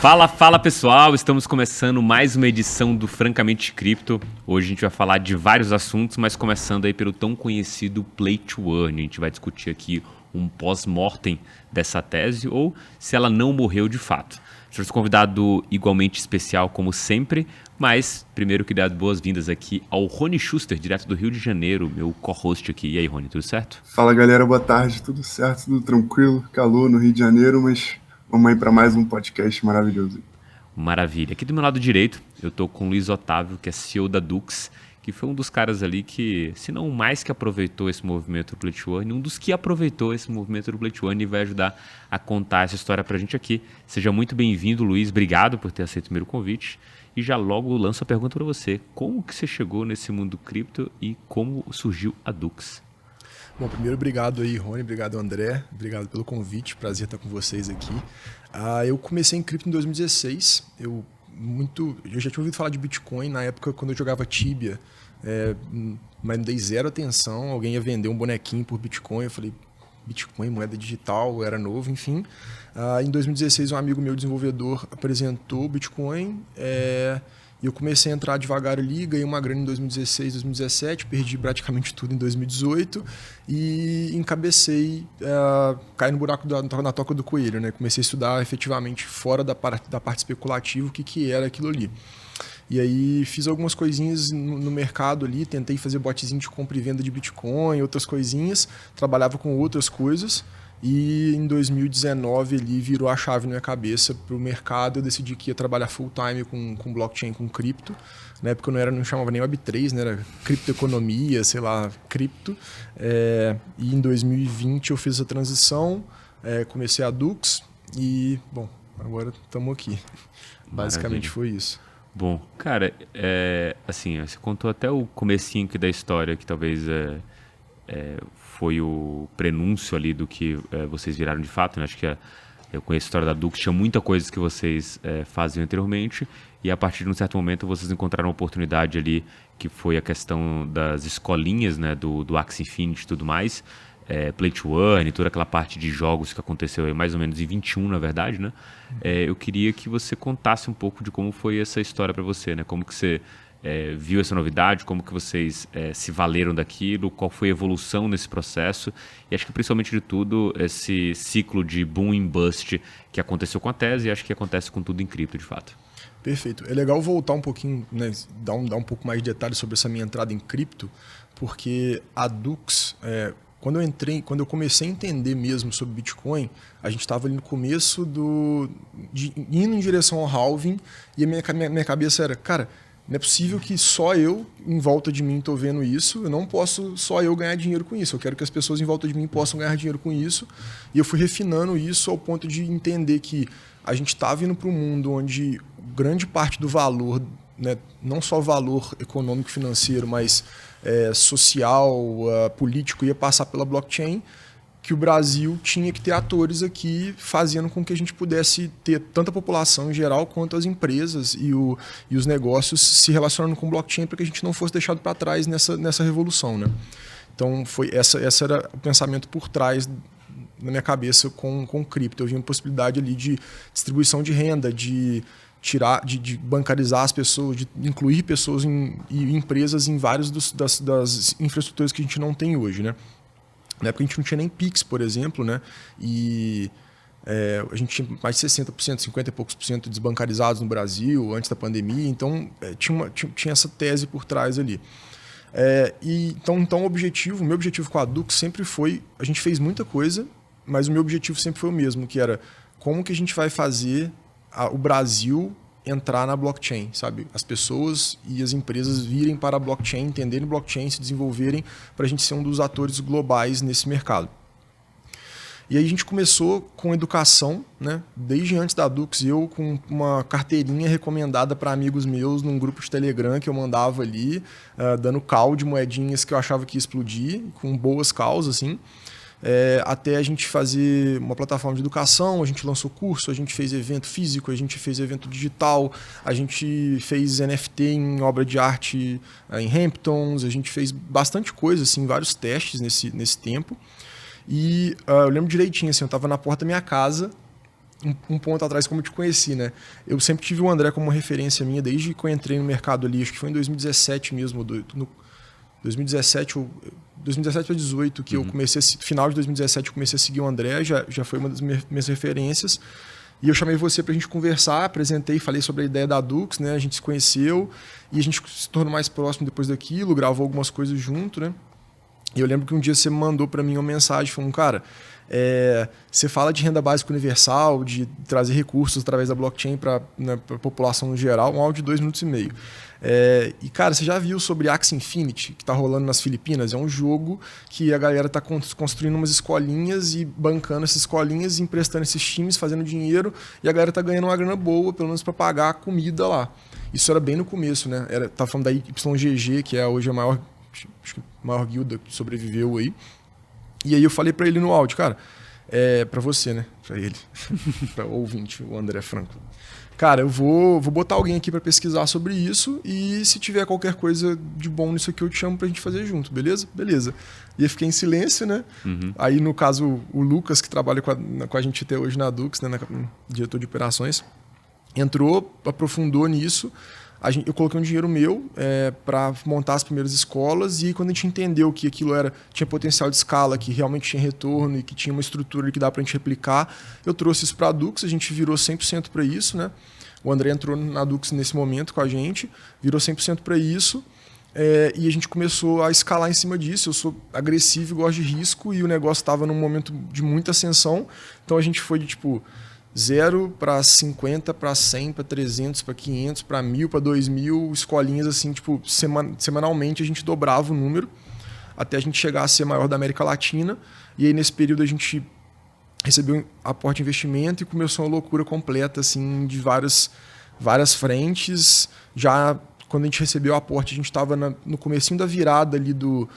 Fala pessoal, estamos começando mais uma edição do Francamente Cripto. Hoje a gente vai falar de vários assuntos, mas começando aí pelo tão conhecido Play to Earn. A gente vai discutir aqui um pós-mortem dessa tese ou se ela não morreu de fato. Trouxe um convidado igualmente especial como sempre, mas primeiro queria dar boas-vindas aqui ao Rony Schuster, direto do Rio de Janeiro, meu co-host aqui. E aí, Rony, tudo certo? Fala galera, boa tarde, tudo certo, tudo tranquilo, calor no Rio de Janeiro, mas vamos aí para mais um podcast maravilhoso. Maravilha. Aqui do meu lado direito, eu tô com o Luiz Otávio, que é CEO da Dux, que foi um dos caras ali que, se não o mais que aproveitou esse movimento do Play to Earn, um dos que aproveitou esse movimento do Play to Earn e vai ajudar a contar essa história pra gente aqui. Seja muito bem-vindo, Luiz. Obrigado por ter aceito o meu convite. E já logo lanço a pergunta para você. Como que você chegou nesse mundo cripto e como surgiu a Dux? Bom, primeiro, obrigado aí, Rony, obrigado, André, obrigado pelo convite, prazer estar com vocês aqui. Eu comecei em cripto em 2016, eu já tinha ouvido falar de Bitcoin na época quando eu jogava Tibia, mas não dei zero atenção, alguém ia vender um bonequinho por Bitcoin, eu falei, Bitcoin, moeda digital, eu era novo, enfim. Em 2016, um amigo meu desenvolvedor apresentou o Bitcoin, e eu comecei a entrar devagar ali, ganhei uma grana em 2016, 2017, perdi praticamente tudo em 2018 e encabecei, caí no buraco na toca do coelho, né? Comecei a estudar efetivamente fora da parte especulativa o que era aquilo ali. E aí fiz algumas coisinhas no mercado ali, tentei fazer botzinho de compra e venda de Bitcoin, outras coisinhas, trabalhava com outras coisas. E em 2019 ele virou a chave na minha cabeça para o mercado. Eu decidi que ia trabalhar full time com blockchain, com cripto. Na época eu não chamava nem Web3, né? Era criptoeconomia, sei lá, cripto. E em 2020 eu fiz a transição, comecei a Dux e, bom, agora estamos aqui. Basicamente foi isso. Bom, cara, assim, você contou até o comecinho aqui da história, que talvez foi o prenúncio ali do que vocês viraram de fato, né? Acho que eu conheço a história da Dux, tinha muita coisa que vocês faziam anteriormente e a partir de um certo momento vocês encontraram uma oportunidade ali que foi a questão das escolinhas, né? Do Axie Infinity e tudo mais, Play to Earn e toda aquela parte de jogos que aconteceu aí mais ou menos em 21, na verdade, né? Eu queria que você contasse um pouco de como foi essa história para você, né? Como que você viu essa novidade, como que vocês se valeram daquilo, qual foi a evolução nesse processo e acho que principalmente de tudo esse ciclo de boom and bust que aconteceu com a tese e acho que acontece com tudo em cripto de fato. Perfeito. É legal voltar um pouquinho, né, dar um pouco mais de detalhes sobre essa minha entrada em cripto, porque a Dux, quando eu comecei a entender mesmo sobre Bitcoin, a gente estava ali no começo indo em direção ao halving e a minha cabeça era, cara, não é possível que só eu, em volta de mim, estou vendo isso. Eu não posso só eu ganhar dinheiro com isso. Eu quero que as pessoas em volta de mim possam ganhar dinheiro com isso. E eu fui refinando isso ao ponto de entender que a gente está vindo para um mundo onde grande parte do valor, né, não só valor econômico e financeiro, mas social, político, ia passar pela blockchain, que o Brasil tinha que ter atores aqui fazendo com que a gente pudesse ter tanto a população em geral quanto as empresas e os negócios se relacionando com blockchain para que a gente não fosse deixado para trás nessa revolução, né? Então essa era o pensamento por trás na minha cabeça com cripto. Eu vi uma possibilidade ali de distribuição de renda, de bancarizar as pessoas, de incluir pessoas e empresas em várias das infraestruturas que a gente não tem hoje, né? Na época a gente não tinha nem Pix, por exemplo, né? E a gente tinha mais de 60%, 50 e poucos % desbancarizados no Brasil antes da pandemia, então tinha essa tese por trás ali. Então o meu objetivo com a Dux sempre foi, a gente fez muita coisa, mas o meu objetivo sempre foi o mesmo, que era como que a gente vai fazer o Brasil entrar na blockchain, sabe? As pessoas e as empresas virem para a blockchain, entenderem blockchain, se desenvolverem para a gente ser um dos atores globais nesse mercado. E aí a gente começou com educação, né? Desde antes da Dux, eu com uma carteirinha recomendada para amigos meus num grupo de Telegram que eu mandava ali, dando call de moedinhas que eu achava que ia explodir, com boas causas, assim. Até a gente fazer uma plataforma de educação, a gente lançou curso, a gente fez evento físico, a gente fez evento digital, a gente fez NFT em obra de arte em Hamptons, a gente fez bastante coisa, assim, vários testes nesse tempo. E eu lembro direitinho, assim, eu estava na porta da minha casa um ponto atrás, como eu te conheci, né? Eu sempre tive o André como uma referência minha, desde que eu entrei no mercado ali, acho que foi em 2017 mesmo, 2017 ou 2018 que eu comecei, final de 2017 eu comecei a seguir o André, já foi uma das minhas referências. E eu chamei você pra gente conversar, apresentei, falei sobre a ideia da Dux, né? A gente se conheceu e a gente se tornou mais próximo depois daquilo, gravou algumas coisas junto, né? E eu lembro que um dia você mandou para mim uma mensagem falando, cara, você fala de renda básica universal, de trazer recursos através da blockchain para a população no geral, um áudio de 2 minutos e meio. E, cara, você já viu sobre Axie Infinity, que está rolando nas Filipinas? É um jogo que a galera está construindo umas escolinhas e bancando essas escolinhas, emprestando esses times, fazendo dinheiro, e a galera está ganhando uma grana boa, pelo menos para pagar a comida lá. Isso era bem no começo, né? Tá falando da YGG, que é hoje a maior guilda que sobreviveu aí. E aí eu falei pra ele no áudio, cara, pra você, né? Pra ele, pra ouvinte, o André Franco. Cara, eu vou botar alguém aqui pra pesquisar sobre isso e se tiver qualquer coisa de bom nisso aqui eu te chamo pra gente fazer junto, beleza? Beleza. E eu fiquei em silêncio, né? Uhum. Aí, no caso, o Lucas, que trabalha com a gente até hoje na Dux, né? Diretor de operações, entrou, aprofundou nisso. Eu coloquei um dinheiro meu para montar as primeiras escolas e quando a gente entendeu que aquilo tinha potencial de escala, que realmente tinha retorno e que tinha uma estrutura que dá para a gente replicar, eu trouxe isso para a Dux, a gente virou 100% para isso, né? O André entrou na Dux nesse momento com a gente, virou 100% para isso e a gente começou a escalar em cima disso. Eu sou agressivo e gosto de risco e o negócio estava num momento de muita ascensão, então a gente foi de 0 para 50, para 100, para 300, para 500, para 1.000, para 2.000 escolinhas, assim, semanalmente a gente dobrava o número até a gente chegar a ser maior da América Latina. E aí, nesse período, a gente recebeu aporte de investimento e começou uma loucura completa, assim, de várias frentes. Já quando a gente recebeu o aporte, a gente estava no comecinho da virada ali do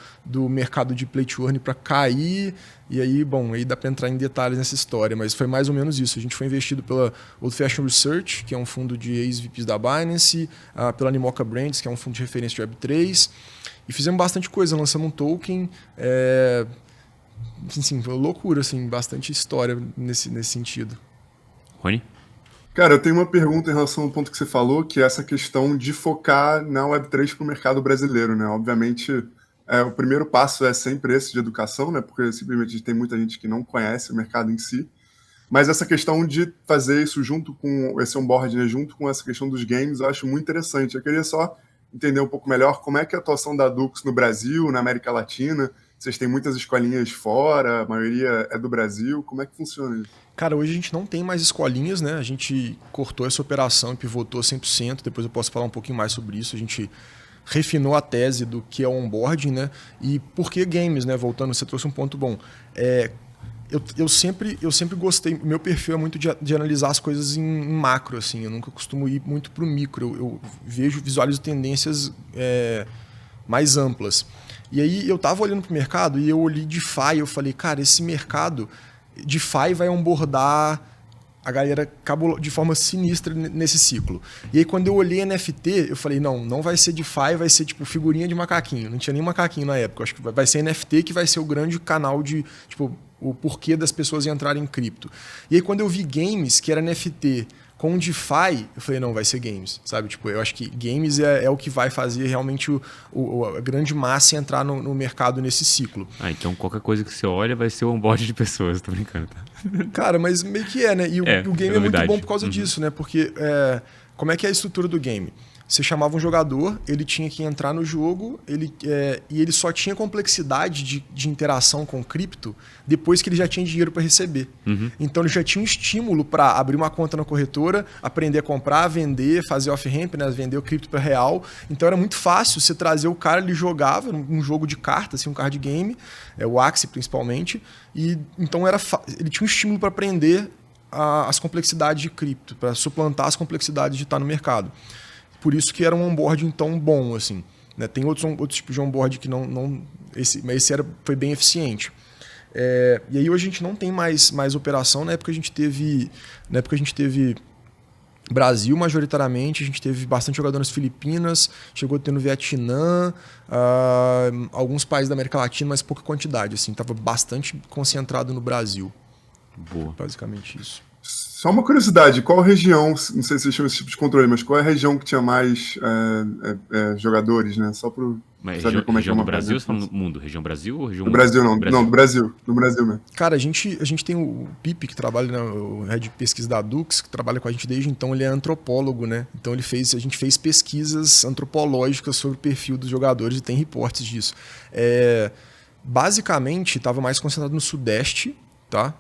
mercado de play to earn para cair. E aí, aí dá para entrar em detalhes nessa história, mas foi mais ou menos isso. A gente foi investido pela Old Fashioned Research, que é um fundo de ex-VPs da Binance, pela Animoca Brands, que é um fundo de referência de Web3, e fizemos bastante coisa, lançamos um token, assim, foi uma loucura, assim, bastante história nesse sentido. Rony? Cara, eu tenho uma pergunta em relação ao ponto que você falou, que é essa questão de focar na Web3 para o mercado brasileiro, né? Obviamente, o primeiro passo é sempre esse de educação, né? Porque simplesmente tem muita gente que não conhece o mercado em si. Mas essa questão de fazer isso junto com esse onboard, né? Junto com essa questão dos games, eu acho muito interessante. Eu queria só entender um pouco melhor como é que é a atuação da Dux no Brasil, na América Latina. Vocês têm muitas escolinhas fora, a maioria é do Brasil. Como é que funciona isso? Cara, hoje a gente não tem mais escolinhas, né? A gente cortou essa operação e pivotou 100%. Depois eu posso falar um pouquinho mais sobre isso. A gente refinou a tese do que é o onboarding, né? E por que games, né? Voltando, você trouxe um ponto bom. Eu sempre gostei, meu perfil é muito de analisar as coisas em macro, assim. Eu nunca costumo ir muito para o micro. Eu visualizo tendências mais amplas. E aí eu estava olhando para o mercado e eu olhei DeFi e eu falei, cara, esse mercado DeFi vai onboardar a galera de forma sinistra nesse ciclo. E aí quando eu olhei NFT, eu falei, não vai ser DeFi, vai ser tipo figurinha de macaquinho. Não tinha nem macaquinho na época. Eu acho que vai ser NFT que vai ser o grande canal de, o porquê das pessoas entrarem em cripto. E aí quando eu vi games, que era NFT com DeFi, eu falei, não, vai ser games, sabe? Eu acho que games é o que vai fazer realmente a grande massa entrar no mercado nesse ciclo. Então qualquer coisa que você olha vai ser o onboard de pessoas, tô brincando, tá? Cara, mas meio que né? E o game é muito bom por causa disso, né? Porque como é que é a estrutura do game? Você chamava um jogador, ele tinha que entrar no jogo, e ele só tinha complexidade de interação com cripto depois que ele já tinha dinheiro para receber. Uhum. Então ele já tinha um estímulo para abrir uma conta na corretora, aprender a comprar, vender, fazer off-ramp, né, vender o cripto para real. Então era muito fácil você trazer o cara, ele jogava um jogo de cartas, assim, um card game, o Axie principalmente, e então ele tinha um estímulo para aprender as complexidades de cripto, para suplantar as complexidades de estar no mercado. Por isso que era um onboarding tão bom, assim, né? Tem outros tipos de onboarding que mas esse foi bem eficiente. E aí hoje a gente não tem mais operação. Na época a gente teve Brasil majoritariamente, a gente teve bastante jogador nas Filipinas, chegou a ter no Vietnã, alguns países da América Latina, mas pouca quantidade, assim, estava bastante concentrado no Brasil. Boa. Basicamente isso. Só uma curiosidade, qual região, não sei se vocês chamam esse tipo de controle, mas qual é a região que tinha mais jogadores, né? Só para Mas saber como é que é região do uma Brasil, página. você falando mundo? Região Brasil ou região No mundo? Brasil não, no Brasil mesmo. Cara, a gente tem o Pipe, que trabalha no Head de Pesquisa da Dux, que trabalha com a gente desde então, ele é antropólogo, né? Então a gente fez pesquisas antropológicas sobre o perfil dos jogadores e tem reportes disso. Basicamente, estava mais concentrado no Sudeste, tá?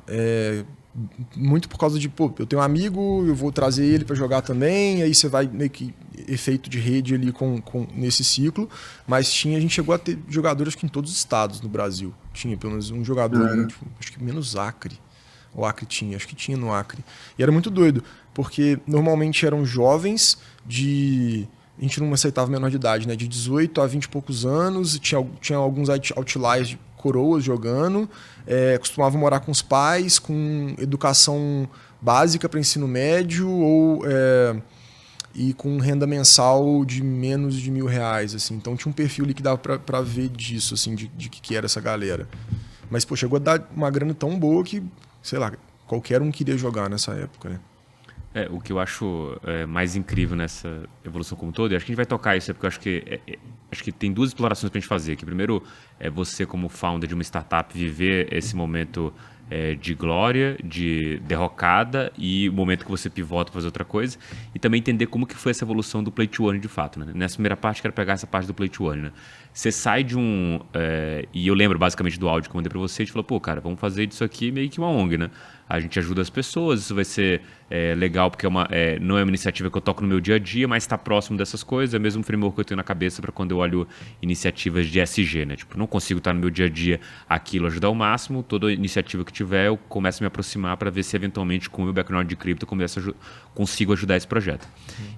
Muito por causa de, eu tenho um amigo, eu vou trazer ele para jogar também, aí você vai meio que efeito de rede ali nesse ciclo, mas a gente chegou a ter jogadores acho que em todos os estados no Brasil. Tinha pelo menos um jogador, acho que menos Acre. O Acre tinha, acho que tinha no Acre. E era muito doido, porque normalmente eram jovens a gente não aceitava menor de idade, né? De 18 a 20 e poucos anos, tinha alguns outliers de coroas jogando, costumavam morar com os pais, com educação básica para ensino médio e com renda mensal de menos de R$1.000, assim. Então tinha um perfil ali que dava para ver disso, assim, de que era essa galera. Mas, chegou a dar uma grana tão boa que, sei lá, qualquer um queria jogar nessa época, né? O que eu acho mais incrível nessa evolução como todo, e acho que a gente vai tocar isso, porque eu acho que tem duas explorações para a gente fazer. Que primeiro é você, como founder de uma startup, viver esse momento de glória, de derrocada, e o momento que você pivota para fazer outra coisa, e também entender como que foi essa evolução do Play to Earn de fato, né? Nessa primeira parte, quero pegar essa parte do Play to Earn, né? Você sai de e eu lembro basicamente do áudio que eu mandei para você, a gente falou, cara, vamos fazer disso aqui meio que uma ONG, né? A gente ajuda as pessoas, isso vai ser legal, porque não é uma iniciativa que eu toco no meu dia a dia, mas está próximo dessas coisas, é o mesmo framework que eu tenho na cabeça para quando eu olho iniciativas de SG, né? Tipo, não consigo estar no meu dia a dia aquilo, ajudar ao máximo, toda iniciativa que tiver, eu começo a me aproximar para ver se eventualmente com o meu background de cripto eu consigo ajudar esse projeto.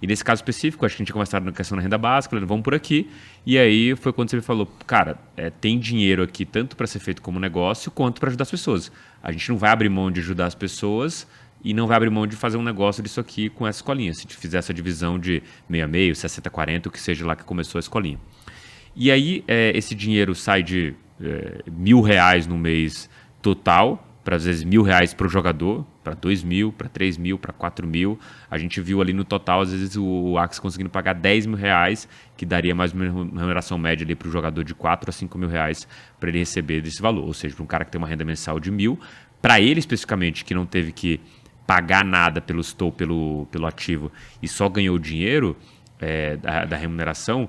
E nesse caso específico, acho que a gente tinha conversado na questão da renda básica, vamos por aqui, e aí foi quando você me falou, cara, tem dinheiro aqui tanto para ser feito como negócio, quanto para ajudar as pessoas. A gente não vai abrir mão de ajudar as pessoas e não vai abrir mão de fazer um negócio disso aqui com essa escolinha. Se a gente fizer essa divisão de meio a meio, 60-40, o que seja lá que começou a escolinha. E aí esse dinheiro sai de R$1.000 no mês total, para às vezes R$1.000 para o jogador, para 2.000, para 3.000, para 4.000. A gente viu ali no total, às vezes, o Axie conseguindo pagar R$10.000, que daria mais uma remuneração média para o jogador de R$4.000 a R$5.000 para ele receber desse valor. Ou seja, para um cara que tem uma renda mensal de R$1.000, para ele especificamente, que não teve que pagar nada pelo ativo e só ganhou o dinheiro da remuneração,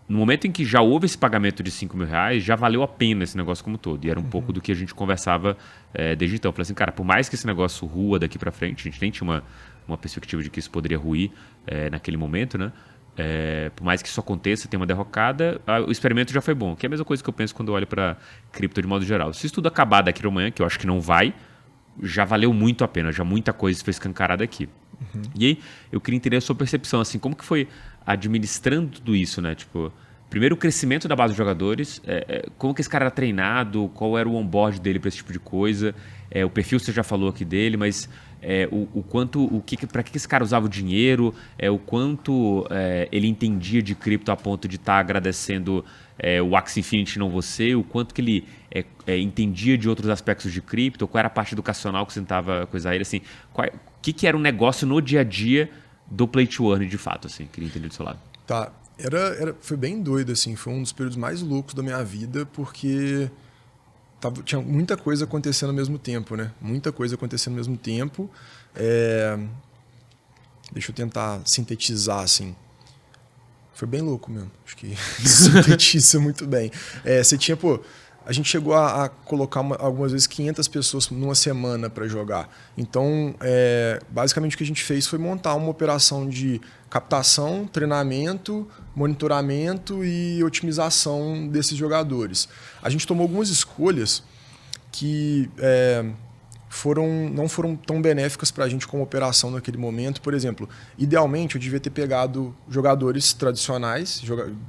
no momento em que já houve esse pagamento de R$5.000, já valeu a pena esse negócio como todo. E era um pouco do que a gente conversava desde então. Eu falei assim, cara, por mais que esse negócio rua daqui para frente, a gente nem tinha uma perspectiva de que isso poderia ruir naquele momento, né? Por mais que isso aconteça, tem uma derrocada, o experimento já foi bom. Que é a mesma coisa que eu penso quando eu olho para cripto de modo geral. Se isso tudo acabar daqui para amanhã, que eu acho que não vai, já valeu muito a pena, já muita coisa foi escancarada aqui. E aí, eu queria entender a sua percepção, assim, como que foi administrando tudo isso, né? Tipo, primeiro o crescimento da base de jogadores, como que esse cara era treinado, qual era o onboard dele para esse tipo de coisa, o perfil você já falou aqui dele, mas para que esse cara usava o dinheiro, o quanto ele entendia de cripto a ponto de estar agradecendo o Axie Infinity, não você, o quanto que ele entendia de outros aspectos de cripto, qual era a parte educacional que você tentava coisar ele, assim, o que era um negócio no dia a dia do Play to Earn de fato, assim, queria entender do seu lado. Tá, foi bem doido, assim, foi um dos períodos mais loucos da minha vida, porque tinha muita coisa acontecendo ao mesmo tempo, né? Muita coisa acontecendo ao mesmo tempo. Deixa eu tentar sintetizar, assim. Foi bem louco mesmo. Acho que sintetiza muito bem. Você tinha, a gente chegou a colocar algumas vezes 500 pessoas numa semana para jogar. Então, basicamente o que a gente fez foi montar uma operação de captação, treinamento, monitoramento e otimização desses jogadores. A gente tomou algumas escolhas que não foram tão benéficas para a gente como operação naquele momento. Por exemplo, idealmente eu devia ter pegado jogadores tradicionais,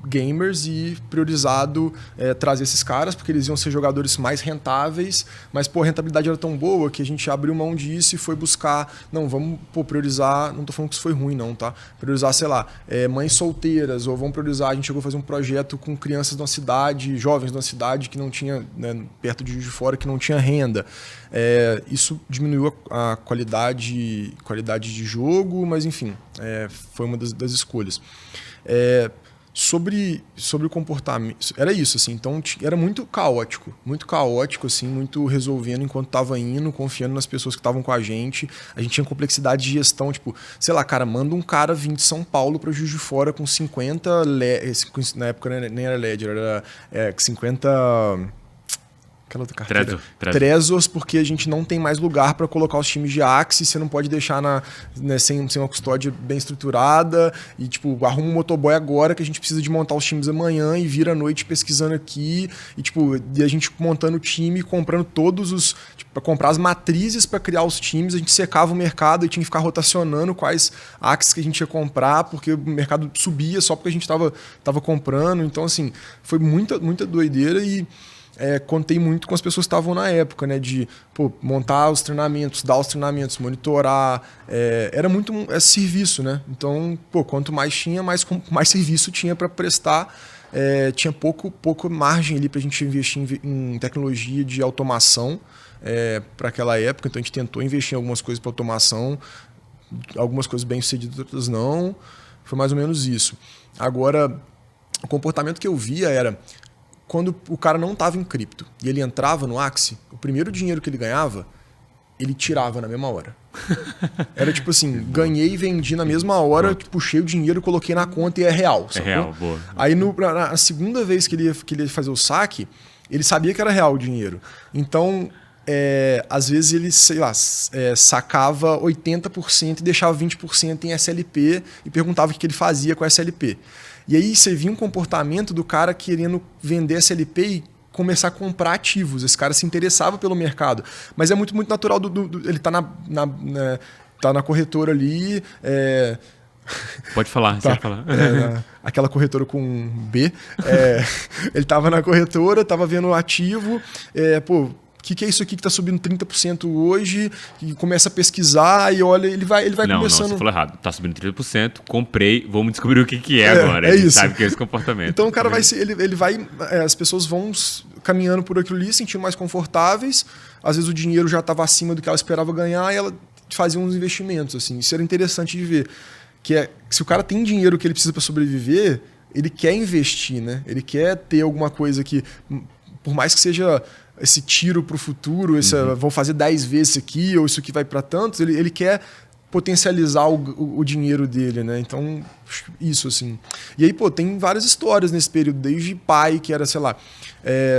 gamers, e priorizado trazer esses caras, porque eles iam ser jogadores mais rentáveis, mas a rentabilidade era tão boa que a gente abriu mão disso e foi buscar, não, vamos priorizar, não estou falando que isso foi ruim não, tá? Priorizar, sei lá, mães solteiras, ou vamos priorizar, a gente chegou a fazer um projeto com crianças de uma cidade, jovens de uma cidade que não tinha, né, perto de Juiz de Fora, que não tinha renda. isso diminuiu a qualidade de jogo, mas enfim, foi uma das escolhas. Sobre o comportamento, era isso, assim, então era muito caótico, assim, muito resolvendo enquanto estava indo, confiando nas pessoas que estavam com a gente tinha complexidade de gestão, tipo, sei lá, cara, manda um cara vir de São Paulo para Juiz de Fora com 50, na época nem era Ledger, era 50... Aquela outra carteira. Trezors, porque a gente não tem mais lugar para colocar os times de Axie, você não pode deixar sem uma custódia bem estruturada, e tipo, arruma um motoboy agora que a gente precisa de montar os times amanhã e vira a noite pesquisando aqui, e a gente montando o time, comprando para comprar as matrizes para criar os times, a gente secava o mercado e tinha que ficar rotacionando quais Axies que a gente ia comprar, porque o mercado subia só porque a gente tava comprando, então assim, foi muita doideira e contei muito com as pessoas que estavam na época, né? De montar os treinamentos, dar os treinamentos, monitorar. Era muito serviço, né? Então, quanto mais tinha, mais serviço tinha para prestar. Tinha pouco margem ali para a gente investir em tecnologia de automação para aquela época. Então, a gente tentou investir em algumas coisas para automação, algumas coisas bem sucedidas, outras não. Foi mais ou menos isso. Agora, o comportamento que eu via era... Quando o cara não estava em cripto e ele entrava no Axie, o primeiro dinheiro que ele ganhava, ele tirava na mesma hora. Era tipo assim, ganhei e vendi na mesma hora, puxei o dinheiro, coloquei na conta e é real. Sacou? É real, boa. Aí na segunda vez que ele ia fazer o saque, ele sabia que era real o dinheiro. Então, às vezes ele, sei lá, sacava 80% e deixava 20% em SLP e perguntava o que ele fazia com a SLP. E aí você via um comportamento do cara querendo vender SLP e começar a comprar ativos. Esse cara se interessava pelo mercado. Mas é muito natural ele tá na corretora ali. Pode falar, você vai falar. Aquela corretora com B. Ele estava na corretora, estava vendo o ativo. O que é isso aqui que está subindo 30% hoje? E começa a pesquisar e olha, ele vai começando... Não, você falou errado. Está subindo 30%, comprei, vamos descobrir o que é agora. A gente isso. sabe que é esse comportamento. Então o cara as pessoas vão caminhando por aquilo ali, sentindo mais confortáveis. Às vezes o dinheiro já estava acima do que ela esperava ganhar e ela fazia uns investimentos. Assim. Isso era interessante de ver. Que se o cara tem dinheiro que ele precisa para sobreviver, ele quer investir, né? Ele quer ter alguma coisa que, por mais que seja... esse tiro para o futuro, vou fazer 10 vezes isso aqui, ou isso aqui vai para tantos, ele quer potencializar o dinheiro dele, né? Então, isso, assim. E aí, tem várias histórias nesse período, desde pai, que era, sei lá,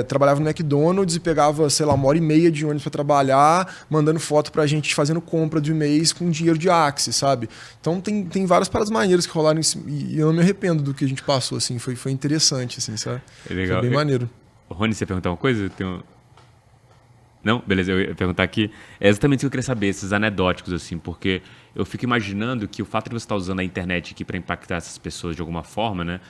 trabalhava no McDonald's e pegava, sei lá, 1h30 de ônibus para trabalhar, mandando foto pra gente, fazendo compra de mês com dinheiro de Axie, sabe? Então, tem várias paradas maneiras que rolaram e eu não me arrependo do que a gente passou, assim. Foi interessante, assim, sabe? Legal. Foi bem maneiro. Rony, você ia perguntar uma coisa? Não? Beleza, eu ia perguntar aqui. É exatamente isso que eu queria saber, esses anedóticos, assim, porque eu fico imaginando que o fato de você estar usando a internet aqui para impactar essas pessoas de alguma forma, né?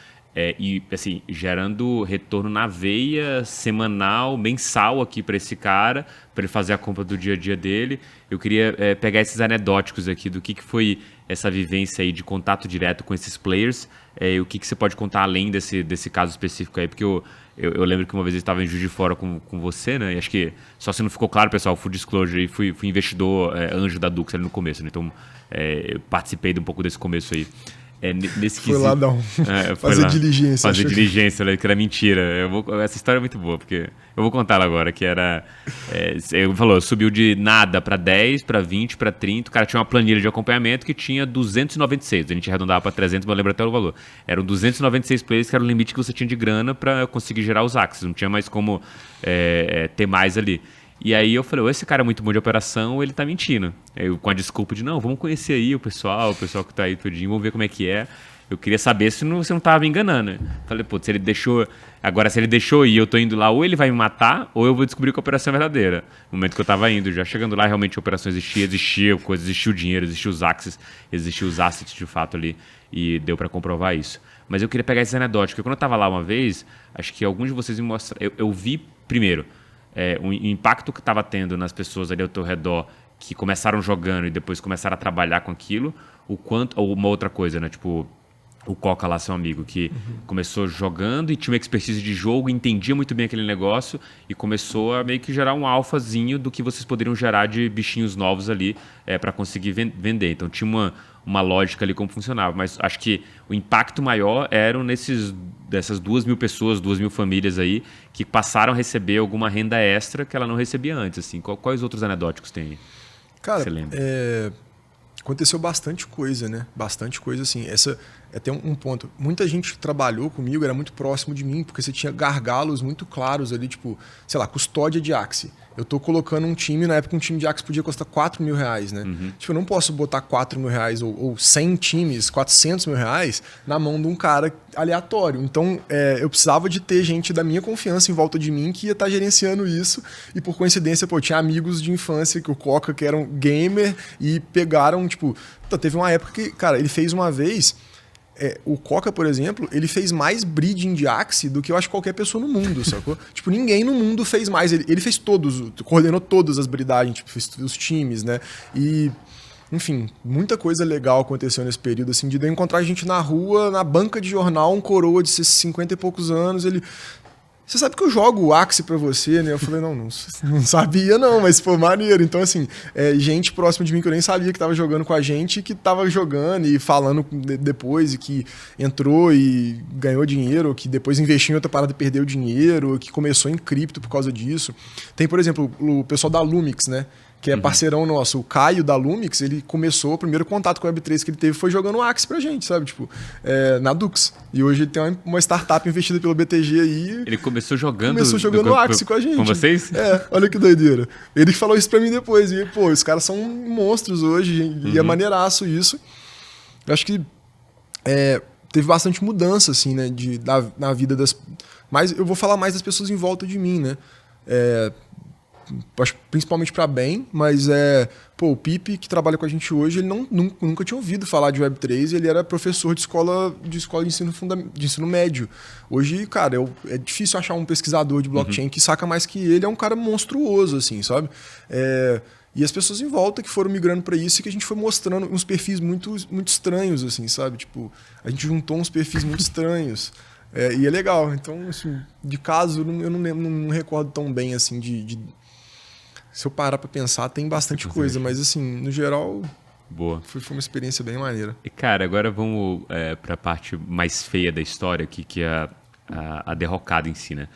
E, assim, gerando retorno na veia, semanal, mensal aqui para esse cara, para ele fazer a compra do dia a dia dele. Eu queria pegar esses anedóticos aqui do que foi essa vivência aí de contato direto com esses players, e o que você pode contar além desse caso específico aí, porque eu lembro que uma vez eu estava em Juiz de Fora com você, né? E acho que, só se não ficou claro, pessoal, full disclosure, fui investidor anjo da Dux ali no começo, né? Então, eu participei de um pouco desse começo aí. Foi lá dar fazer diligência. Fazer diligência, que era mentira. Essa história é muito boa, porque eu vou contar ela agora, que era... Ele falou, subiu de nada para 10, para 20, para 30. O cara tinha uma planilha de acompanhamento que tinha 296. A gente arredondava para 300, mas eu lembro até o valor. Eram 296 players, que era o limite que você tinha de grana para conseguir gerar os Axies. Não tinha mais como ter mais ali. E aí eu falei, esse cara é muito bom de operação, ele tá mentindo. Eu, com a desculpa de, não, vamos conhecer aí o pessoal que tá aí tudinho, vamos ver como é que é. Eu queria saber se você não tava me enganando, né? Falei, se ele deixou... Agora, se ele deixou e eu tô indo lá, ou ele vai me matar, ou eu vou descobrir que a operação é verdadeira. No momento que eu tava indo, já chegando lá, realmente a operação existia coisa, existia o dinheiro, existia os Axes, existia os assets de fato ali, e deu para comprovar isso. Mas eu queria pegar esse anedótico, porque quando eu tava lá uma vez, acho que alguns de vocês me mostraram... Eu vi, primeiro... o impacto que estava tendo nas pessoas ali ao teu redor que começaram jogando e depois começaram a trabalhar com aquilo, o quanto, ou uma outra coisa, né? Tipo, o Coca lá, seu amigo, que começou jogando e tinha uma expertise de jogo, entendia muito bem aquele negócio e começou a meio que gerar um alfazinho do que vocês poderiam gerar de bichinhos novos ali para conseguir vender. Então tinha uma lógica ali como funcionava, mas acho que o impacto maior eram dessas 2.000 pessoas, 2.000 famílias aí que passaram a receber alguma renda extra que ela não recebia antes. Assim. Quais outros anedóticos tem aí? Cara, você lembra? Aconteceu bastante coisa, né? Bastante coisa, assim. Essa é até um ponto. Muita gente que trabalhou comigo era muito próximo de mim, porque você tinha gargalos muito claros ali, tipo, sei lá, custódia de Axie. Eu tô colocando um time, na época um time de Axie podia custar R$4.000, né? Tipo, eu não posso botar R$4.000 ou 100 times, R$400.000 na mão de um cara aleatório. Então, eu precisava de ter gente da minha confiança em volta de mim que ia estar gerenciando isso. E por coincidência, pô, eu tinha amigos de infância, que o Coca, que eram gamer, e pegaram, tipo... Teve uma época que, cara, ele fez uma vez... o Coca, por exemplo, ele fez mais breeding de Axie do que eu acho qualquer pessoa no mundo, sacou? Tipo, ninguém no mundo fez mais. Ele fez coordenou todas as breedagens, tipo, fez os times, né? E, enfim, muita coisa legal aconteceu nesse período, assim, de eu encontrar gente na rua, na banca de jornal, um coroa de 50 e poucos anos, ele... Você sabe que eu jogo Axie pra você, né? Eu falei, não sabia não, mas foi maneiro. Então, assim, gente próxima de mim que eu nem sabia que tava jogando com a gente, que tava jogando e falando depois, e que entrou e ganhou dinheiro, que depois investiu em outra parada e perdeu dinheiro, que começou em cripto por causa disso. Tem, por exemplo, o pessoal da Lumix, né? Que é parceirão nosso, o Caio da Lumix, ele começou, o primeiro contato com a Web3 que ele teve foi jogando Axie pra gente, sabe? Tipo, na Dux. E hoje ele tem uma startup investida pelo BTG aí. Ele começou jogando Axie com a gente. Com vocês? Olha que doideira. Ele falou isso pra mim depois. E, pô, os caras são monstros hoje, e é maneiraço isso. Eu acho que teve bastante mudança, assim, né, na vida das... Mas eu vou falar mais das pessoas em volta de mim, né? Acho principalmente para bem, mas o Pipe, que trabalha com a gente hoje, ele nunca tinha ouvido falar de Web3, ele era professor de escola de ensino médio. Hoje, cara, é difícil achar um pesquisador de blockchain que saca mais que ele, é um cara monstruoso, assim, sabe? E as pessoas em volta que foram migrando para isso e que a gente foi mostrando uns perfis muito, muito estranhos, assim, sabe? Tipo, a gente juntou uns perfis muito estranhos. E é legal. Então, assim, de caso, eu não recordo tão bem, assim, se eu parar pra pensar, tem bastante coisa, mas assim, no geral, boa. Foi uma experiência bem maneira. E cara, agora vamos pra parte mais feia da história aqui, que é a derrocada em si, né?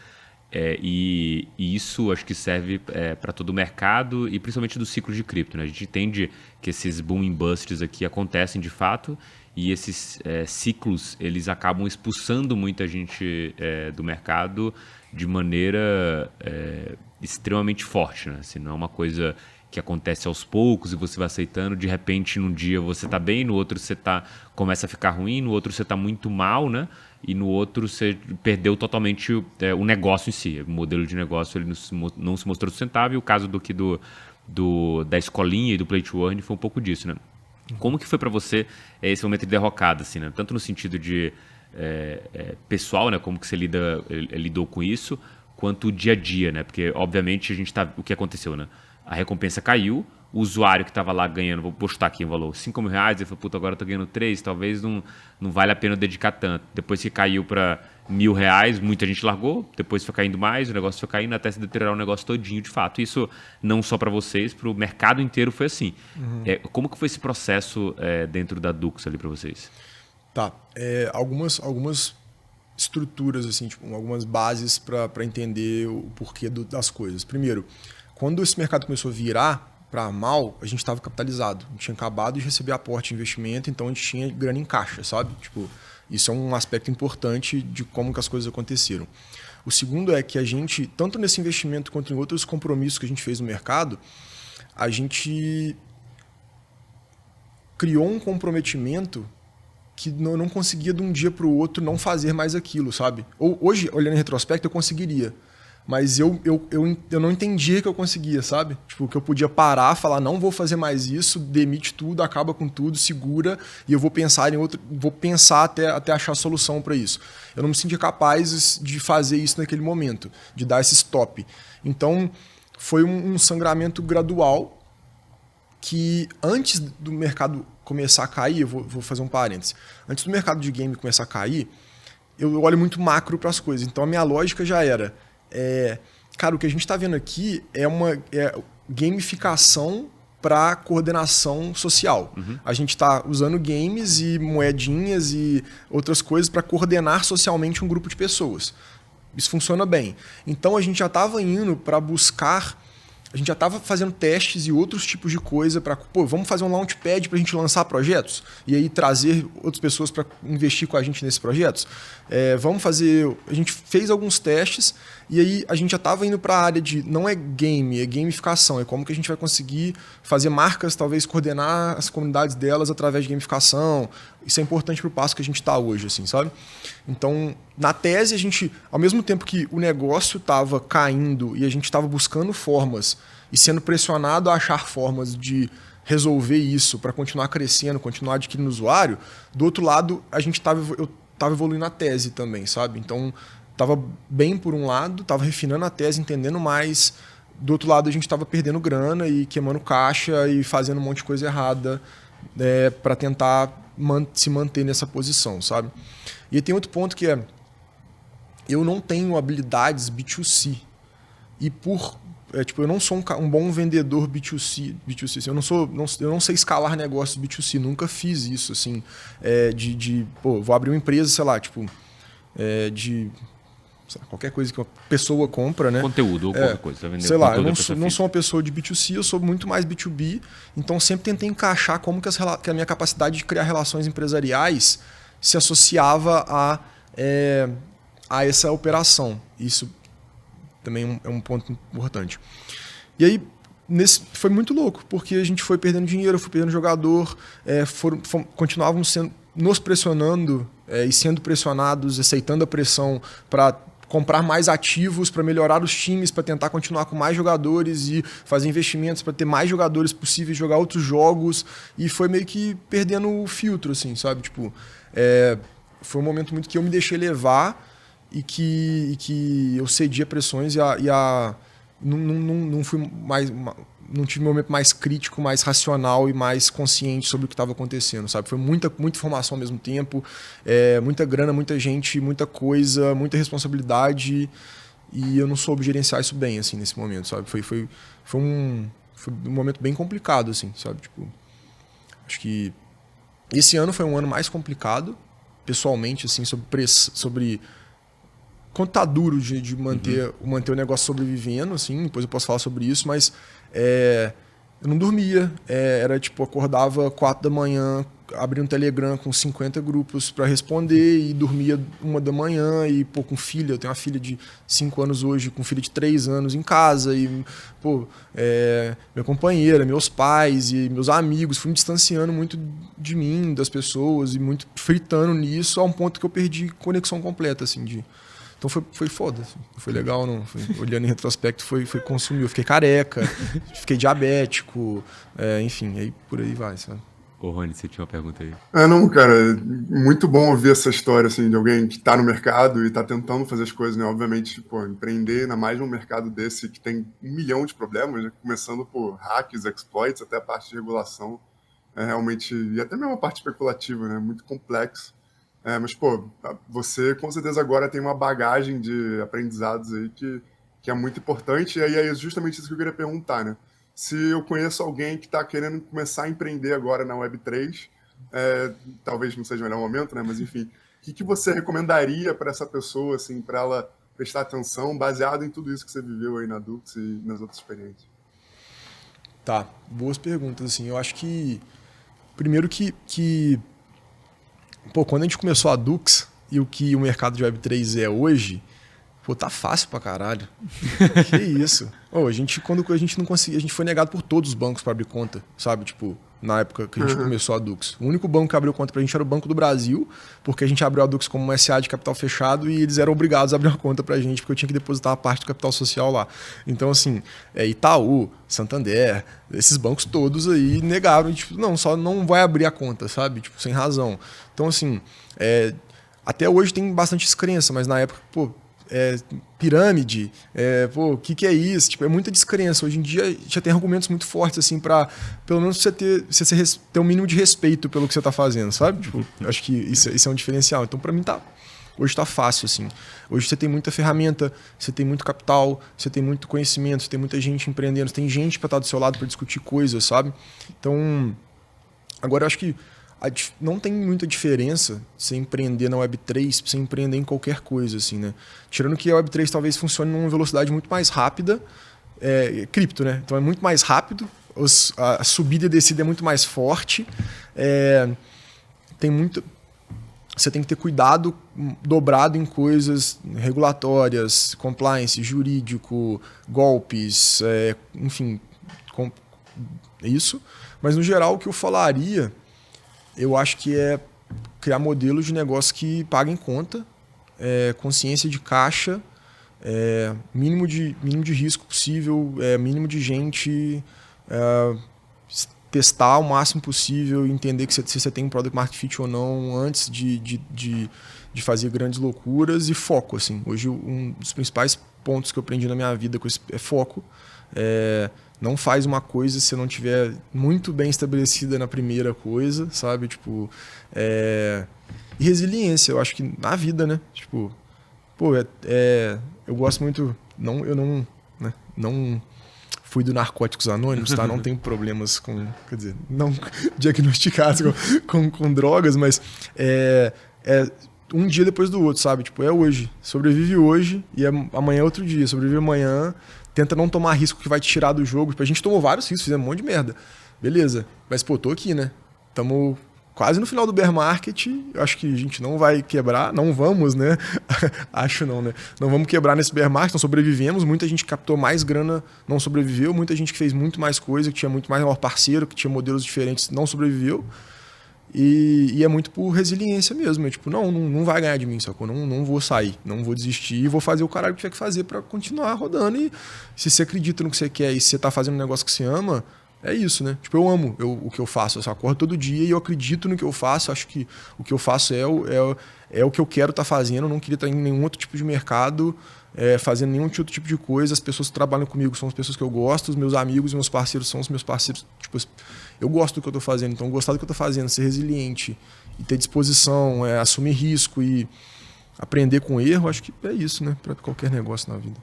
E isso acho que serve para todo o mercado e principalmente do ciclo de cripto, né? A gente entende que esses boom and busts aqui acontecem de fato e esses ciclos, eles acabam expulsando muita gente do mercado de maneira extremamente forte, né? Assim, não é uma coisa que acontece aos poucos e você vai aceitando, de repente num dia você está bem, no outro você começa a ficar ruim, no outro você está muito mal, né? E no outro você perdeu totalmente o negócio em si, o modelo de negócio ele não se mostrou sustentável, e o caso da escolinha e do Play to Earn foi um pouco disso, né? Como que foi para você esse momento de derrocada, assim, né? Tanto no sentido de pessoal, né? Como que você lidou com isso, quanto o dia a dia, né? Porque, obviamente, o que aconteceu, né? A recompensa caiu, o usuário que estava lá ganhando, vou chutar aqui um valor, R$5.000, ele falou, puta, agora eu tô ganhando 3, talvez não vale a pena eu dedicar tanto. Depois que caiu para R$1.000, muita gente largou, depois foi caindo mais, o negócio foi caindo, até se deteriorar o negócio todinho, de fato. Isso não só para vocês, para o mercado inteiro foi assim. Como que foi esse processo dentro da Dux ali para vocês? Tá, algumas estruturas, assim, tipo, algumas bases para entender o porquê das coisas. Primeiro, quando esse mercado começou a virar para mal, a gente estava capitalizado. A gente tinha acabado de receber aporte de investimento, então a gente tinha grana em caixa, sabe? Tipo, isso é um aspecto importante de como que as coisas aconteceram. O segundo é que a gente, tanto nesse investimento quanto em outros compromissos que a gente fez no mercado, a gente criou um comprometimento que eu não conseguia de um dia para o outro não fazer mais aquilo, sabe? Hoje, olhando em retrospecto, eu conseguiria. Mas eu não entendia que eu conseguia, sabe? Tipo, que eu podia parar, falar, não vou fazer mais isso, demite tudo, acaba com tudo, segura, e eu vou pensar em outro, vou pensar até achar solução para isso. Eu não me sentia capaz de fazer isso naquele momento, de dar esse stop. Então, foi um sangramento gradual que antes do mercado começar a cair, eu vou fazer um parêntese. Antes do mercado de game começar a cair, eu olho muito macro para as coisas. Então a minha lógica já era, cara, o que a gente está vendo aqui é uma gamificação para coordenação social. A gente está usando games e moedinhas e outras coisas para coordenar socialmente um grupo de pessoas. Isso funciona bem. Então a gente já estava indo para buscar, a gente já estava fazendo testes e outros tipos de coisa para, vamos fazer um launchpad para a gente lançar projetos e aí trazer outras pessoas para investir com a gente nesses projetos. Vamos fazer, a gente fez alguns testes e aí a gente já estava indo para a área de, não é game, é gamificação, é como que a gente vai conseguir fazer marcas, talvez coordenar as comunidades delas através de gamificação. Isso é importante para o passo que a gente está hoje, assim, sabe? Então, na tese, a gente, ao mesmo tempo que o negócio estava caindo e a gente estava buscando formas e sendo pressionado a achar formas de resolver isso para continuar crescendo, continuar adquirindo usuário, do outro lado, eu estava evoluindo a tese também, sabe? Então, estava bem por um lado, estava refinando a tese, entendendo mais. Do outro lado, a gente estava perdendo grana e queimando caixa e fazendo um monte de coisa errada para tentar se manter nessa posição, sabe? E tem outro ponto que eu não tenho habilidades B2C e eu não sou um bom vendedor B2C assim, eu não sei escalar negócios B2C, nunca fiz isso assim, vou abrir uma empresa, sei lá, qualquer coisa que uma pessoa compra, né? Conteúdo ou qualquer coisa. Tá vendendo, sei lá, eu não sou uma pessoa de B2C, eu sou muito mais B2B, então sempre tentei encaixar como que a minha capacidade de criar relações empresariais se associava a essa operação. Isso também é um ponto importante. E aí, foi muito louco, porque a gente foi perdendo dinheiro, foi perdendo jogador, continuávamos nos pressionando e sendo pressionados, aceitando a pressão para comprar mais ativos, para melhorar os times, para tentar continuar com mais jogadores e fazer investimentos para ter mais jogadores possíveis, jogar outros jogos, e foi meio que perdendo o filtro, assim, sabe? Foi um momento muito que eu me deixei levar e que eu cedi a pressões não fui mais... Não tive um momento mais crítico, mais racional e mais consciente sobre o que estava acontecendo, sabe? Foi muita informação ao mesmo tempo, muita grana, muita gente, muita coisa, muita responsabilidade, e eu não soube gerenciar isso bem, assim, nesse momento, sabe? Foi um momento bem complicado, assim, sabe? Acho que esse ano foi um ano mais complicado, pessoalmente, assim, sobre quanto tá duro de manter o negócio sobrevivendo, assim, depois eu posso falar sobre isso, mas eu não dormia, acordava 4 da manhã, abria um Telegram com 50 grupos para responder e dormia 1 da manhã e, com filha, eu tenho uma filha de 5 anos hoje, com filha de 3 anos em casa e, minha companheira, meus pais e meus amigos, fui me distanciando muito de mim, das pessoas e muito fritando nisso a um ponto que eu perdi conexão completa, assim, Então foi foda, assim. Foi legal, não? Olhando em retrospecto, foi consumir. Eu fiquei careca, fiquei diabético, enfim, aí por aí vai, sabe? Ô, Rony, você tinha uma pergunta aí? Não, cara, muito bom ouvir essa história, assim, de alguém que tá no mercado e tá tentando fazer as coisas, né? Obviamente, empreender, ainda mais num mercado desse que tem 1 milhão de problemas, né? Começando por hacks, exploits, até a parte de regulação, realmente, e até mesmo a parte especulativa, né? Muito complexo. Mas, você com certeza agora tem uma bagagem de aprendizados aí que é muito importante, e aí é justamente isso que eu queria perguntar, né? Se eu conheço alguém que está querendo começar a empreender agora na Web3, talvez não seja o melhor momento, né? Mas, enfim, o que você recomendaria para essa pessoa, assim, para ela prestar atenção, baseado em tudo isso que você viveu aí na Dux e nas outras experiências? Tá, boas perguntas, assim. Eu acho que, primeiro quando a gente começou a Dux e o que o mercado de Web3 é hoje, tá fácil pra caralho. Que isso? Quando a gente não conseguia, a gente foi negado por todos os bancos para abrir conta, sabe? Na época que a gente começou a Dux. O único banco que abriu conta pra gente era o Banco do Brasil, porque a gente abriu a Dux como uma SA de capital fechado e eles eram obrigados a abrir uma conta pra gente, porque eu tinha que depositar a parte do capital social lá. Então, assim, Itaú, Santander, esses bancos todos aí negaram, só não vai abrir a conta, sabe? Sem razão. Então, assim, até hoje tem bastante descrença, mas na época, pirâmide, o que é isso? Tipo, é muita descrença. Hoje em dia já tem argumentos muito fortes assim para pelo menos você ter um mínimo de respeito pelo que você está fazendo, sabe? Tipo, acho que isso é um diferencial. Então, para mim hoje está fácil assim. Hoje você tem muita ferramenta, você tem muito capital, você tem muito conhecimento, você tem muita gente empreendendo, você tem gente para estar do seu lado para discutir coisas, sabe? Então, agora eu acho que não tem muita diferença você empreender na Web3 para você empreender em qualquer coisa, assim, né? Tirando que a Web3 talvez funcione numa velocidade muito mais rápida, cripto, né? Então é muito mais rápido, a subida e descida é muito mais forte, você tem que ter cuidado dobrado em coisas regulatórias, compliance, jurídico, golpes, enfim, isso. Mas no geral o que eu falaria, eu acho que é criar modelos de negócio que paguem conta, consciência de caixa, mínimo de risco possível, mínimo de gente, testar o máximo possível, entender que se você tem um product market fit ou não antes de fazer grandes loucuras, e foco. Assim. Hoje um dos principais pontos que eu aprendi na minha vida com isso é foco. Não faz uma coisa se você não tiver muito bem estabelecida na primeira coisa, sabe? Tipo, e resiliência, eu acho que na vida, né? Tipo, eu gosto muito... Eu não fui do Narcóticos Anônimos, tá? Não tenho problemas com... Quer dizer, não diagnosticados com drogas, mas um dia depois do outro, sabe? Tipo, é hoje. Sobrevive hoje e amanhã é outro dia. Sobrevive amanhã... Tenta não tomar risco que vai te tirar do jogo. Tipo, a gente tomou vários riscos, fizemos um monte de merda. Beleza. Mas, tô aqui, né? Estamos quase no final do bear market. Acho que a gente não vai quebrar. Não vamos, né? Acho não, né? Não vamos quebrar nesse bear market. Não sobrevivemos. Muita gente captou mais grana, não sobreviveu. Muita gente que fez muito mais coisa, que tinha muito mais maior parceiro, que tinha modelos diferentes, não sobreviveu. E é muito por resiliência mesmo. É tipo, não vai ganhar de mim, sacou? Não vou sair, não vou desistir e vou fazer o caralho que tiver que fazer pra continuar rodando. E se você acredita no que você quer e se você tá fazendo um negócio que você ama, é isso, né? Tipo, eu amo o que eu faço. Eu acordo todo dia e eu acredito no que eu faço. Acho que o que eu faço é o que eu quero estar fazendo. Eu não queria estar em nenhum outro tipo de mercado, fazendo nenhum outro tipo de coisa. As pessoas que trabalham comigo são as pessoas que eu gosto, os meus amigos e meus parceiros são os meus parceiros. Tipo, eu gosto do que eu estou fazendo, então gostar do que eu estou fazendo, ser resiliente e ter disposição, assumir risco e aprender com erro, acho que é isso, né? Para qualquer negócio na vida.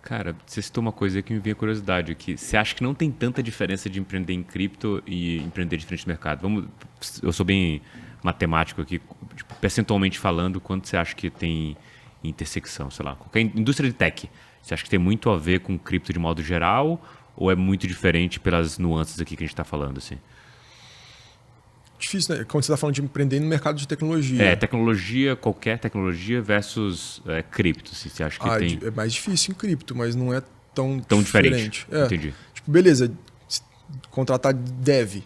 Cara, você citou uma coisa que me veio a curiosidade aqui. Você acha que não tem tanta diferença de empreender em cripto e empreender de frente de mercado? Eu sou bem matemático aqui, tipo, percentualmente falando, quanto você acha que tem intersecção, sei lá, qualquer indústria de tech? Você acha que tem muito a ver com cripto de modo geral ou é muito diferente pelas nuances aqui que a gente está falando, assim? Difícil, né? Quando você está falando de empreender no mercado de tecnologia. Tecnologia, qualquer tecnologia versus cripto. Assim, você acha que tem... É mais difícil em cripto, mas não é tão diferente. Entendi. Tipo, beleza, contratar dev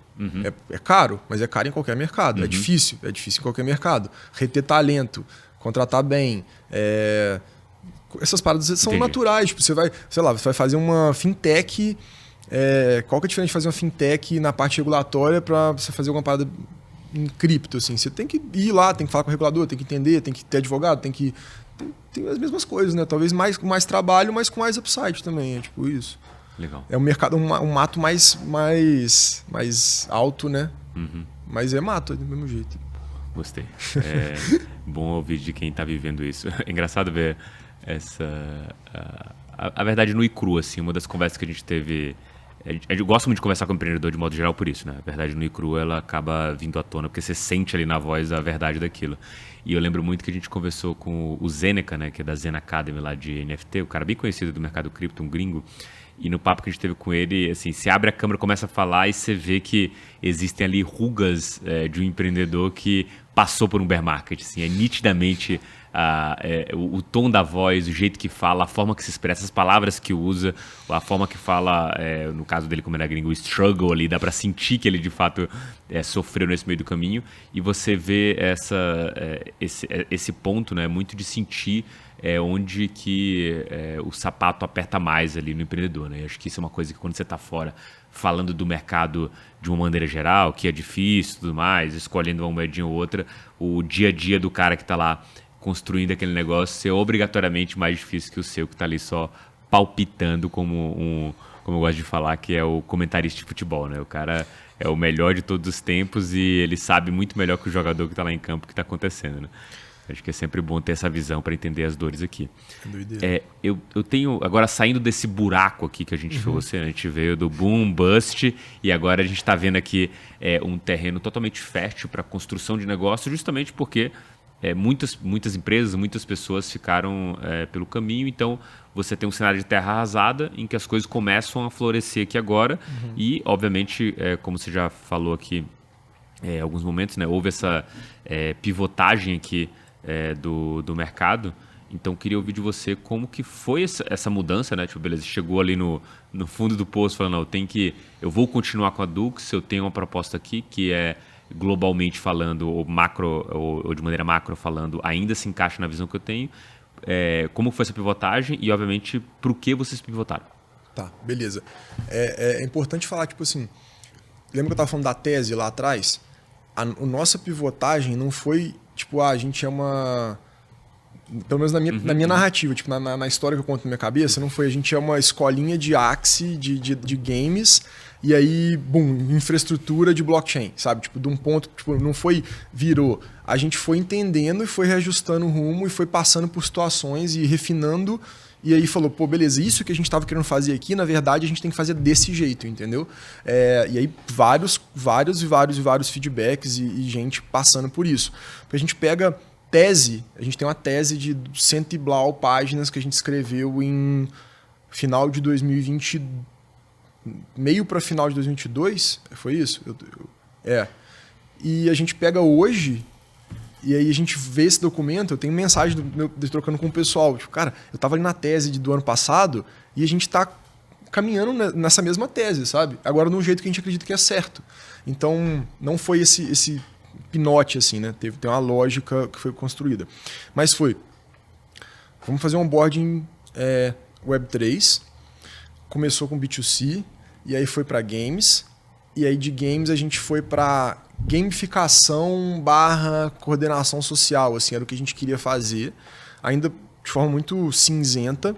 é caro, mas é caro em qualquer mercado. É difícil em qualquer mercado. Reter talento, contratar bem, essas paradas são naturais. Tipo, você vai fazer uma fintech. Qual que é a diferença de fazer uma fintech na parte regulatória para você fazer alguma parada em cripto? Assim? Você tem que ir lá, tem que falar com o regulador, tem que entender, tem que ter advogado, tem as mesmas coisas, né? Talvez mais trabalho, mas com mais upside também. É tipo isso. Legal. É um mercado, um mato mais alto, né? Mas é mato, é do mesmo jeito. Gostei. Bom ouvir de quem está vivendo isso. É engraçado ver a verdade no e cru, assim, uma das conversas que a gente teve. Eu gosto muito de conversar com o empreendedor de modo geral por isso, né? A verdade no e cru, ela acaba vindo à tona, porque você sente ali na voz a verdade daquilo. E eu lembro muito que a gente conversou com o Zeneca, né? Que é da Zen Academy lá de NFT, o cara bem conhecido do mercado cripto, um gringo. E no papo que a gente teve com ele, assim, você abre a câmera, começa a falar e você vê que existem ali rugas de um empreendedor que passou por um bear market. Assim, nitidamente o tom da voz, o jeito que fala, a forma que se expressa, as palavras que usa, a forma que fala, no caso dele, como era gringo, o struggle ali, dá pra sentir que ele de fato sofreu nesse meio do caminho. E você vê esse ponto, né, muito de sentir onde que o sapato aperta mais ali no empreendedor, né? Eu acho que isso é uma coisa que quando você está fora, falando do mercado de uma maneira geral, que é difícil e tudo mais, escolhendo uma moedinha ou outra, o dia a dia do cara que está lá construindo aquele negócio ser obrigatoriamente mais difícil que o seu, que está ali só palpitando como eu gosto de falar, que é o comentarista de futebol, né? O cara é o melhor de todos os tempos e ele sabe muito melhor que o jogador que está lá em campo o que está acontecendo, né? Acho que é sempre bom ter essa visão para entender as dores aqui. Eu tenho, agora saindo desse buraco aqui que a gente viu, a gente veio do boom, bust, e agora a gente está vendo aqui um terreno totalmente fértil para construção de negócio, justamente porque muitas empresas, muitas pessoas ficaram pelo caminho, então você tem um cenário de terra arrasada em que as coisas começam a florescer aqui agora e, obviamente, como você já falou aqui em alguns momentos, né, houve essa pivotagem aqui do mercado. Então, queria ouvir de você como que foi essa mudança, né? Tipo, beleza, chegou ali no fundo do poço, falando, não, eu vou continuar com a Dux, eu tenho uma proposta aqui que globalmente falando, ou de maneira macro falando, ainda se encaixa na visão que eu tenho. Como foi essa pivotagem e, obviamente, para o que vocês pivotaram? Tá, beleza. É importante falar, tipo assim, lembra que eu estava falando da tese lá atrás? A nossa pivotagem não foi, tipo, a gente é uma... Pelo menos na minha narrativa, tipo, na história que eu conto na minha cabeça, não foi, a gente é uma escolinha de Axie, de games, e aí, infraestrutura de blockchain, sabe? Tipo, de um ponto, tipo, não foi, virou. A gente foi entendendo e foi reajustando o rumo e foi passando por situações e refinando, e aí falou, pô, beleza, isso que a gente estava querendo fazer aqui, na verdade, a gente tem que fazer desse jeito, entendeu? E aí, vários feedbacks e gente passando por isso. Porque a gente pega... a gente tem uma tese de 100 e blau páginas que a gente escreveu em final de 2020, meio para final de 2022, foi isso? E a gente pega hoje, e aí a gente vê esse documento, eu tenho mensagem trocando com o pessoal, tipo, cara, eu tava ali na tese do ano passado, e a gente tá caminhando nessa mesma tese, sabe? Agora de um jeito que a gente acredita que é certo. Então, não foi esse pinote, assim, né? Tem uma lógica que foi construída. Mas vamos fazer um onboarding Web3, começou com B2C, e aí foi para games, e aí de games a gente foi para gamificação / coordenação social, assim, era o que a gente queria fazer, ainda de forma muito cinzenta.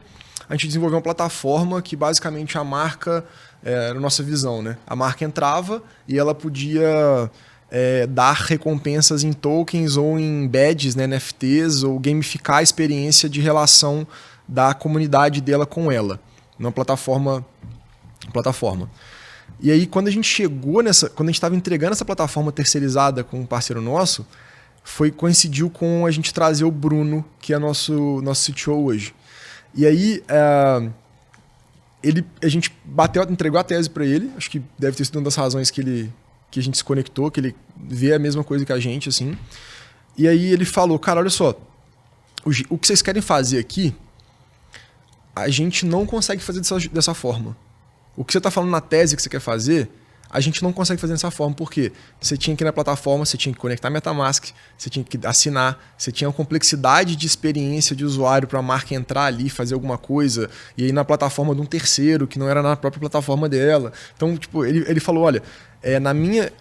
A gente desenvolveu uma plataforma que basicamente a marca, era a nossa visão, né? A marca entrava e ela podia... dar recompensas em tokens ou em badges, né, NFTs, ou gamificar a experiência de relação da comunidade dela com ela, numa plataforma. E aí, quando a gente chegou quando a gente estava entregando essa plataforma terceirizada com um parceiro nosso, coincidiu com a gente trazer o Bruno, que é nosso CTO hoje. E aí, a gente entregou a tese para ele, acho que deve ter sido uma das razões que a gente se conectou, que ele vê a mesma coisa que a gente, assim. E aí ele falou, cara, olha só, o que vocês querem fazer aqui, a gente não consegue fazer dessa forma. O que você está falando na tese que você quer fazer, a gente não consegue fazer dessa forma, porque você tinha que ir na plataforma, você tinha que conectar MetaMask, você tinha que assinar, você tinha uma complexidade de experiência de usuário para a marca entrar ali, fazer alguma coisa, e aí na plataforma de um terceiro, que não era na própria plataforma dela. Então, tipo, ele falou, olha,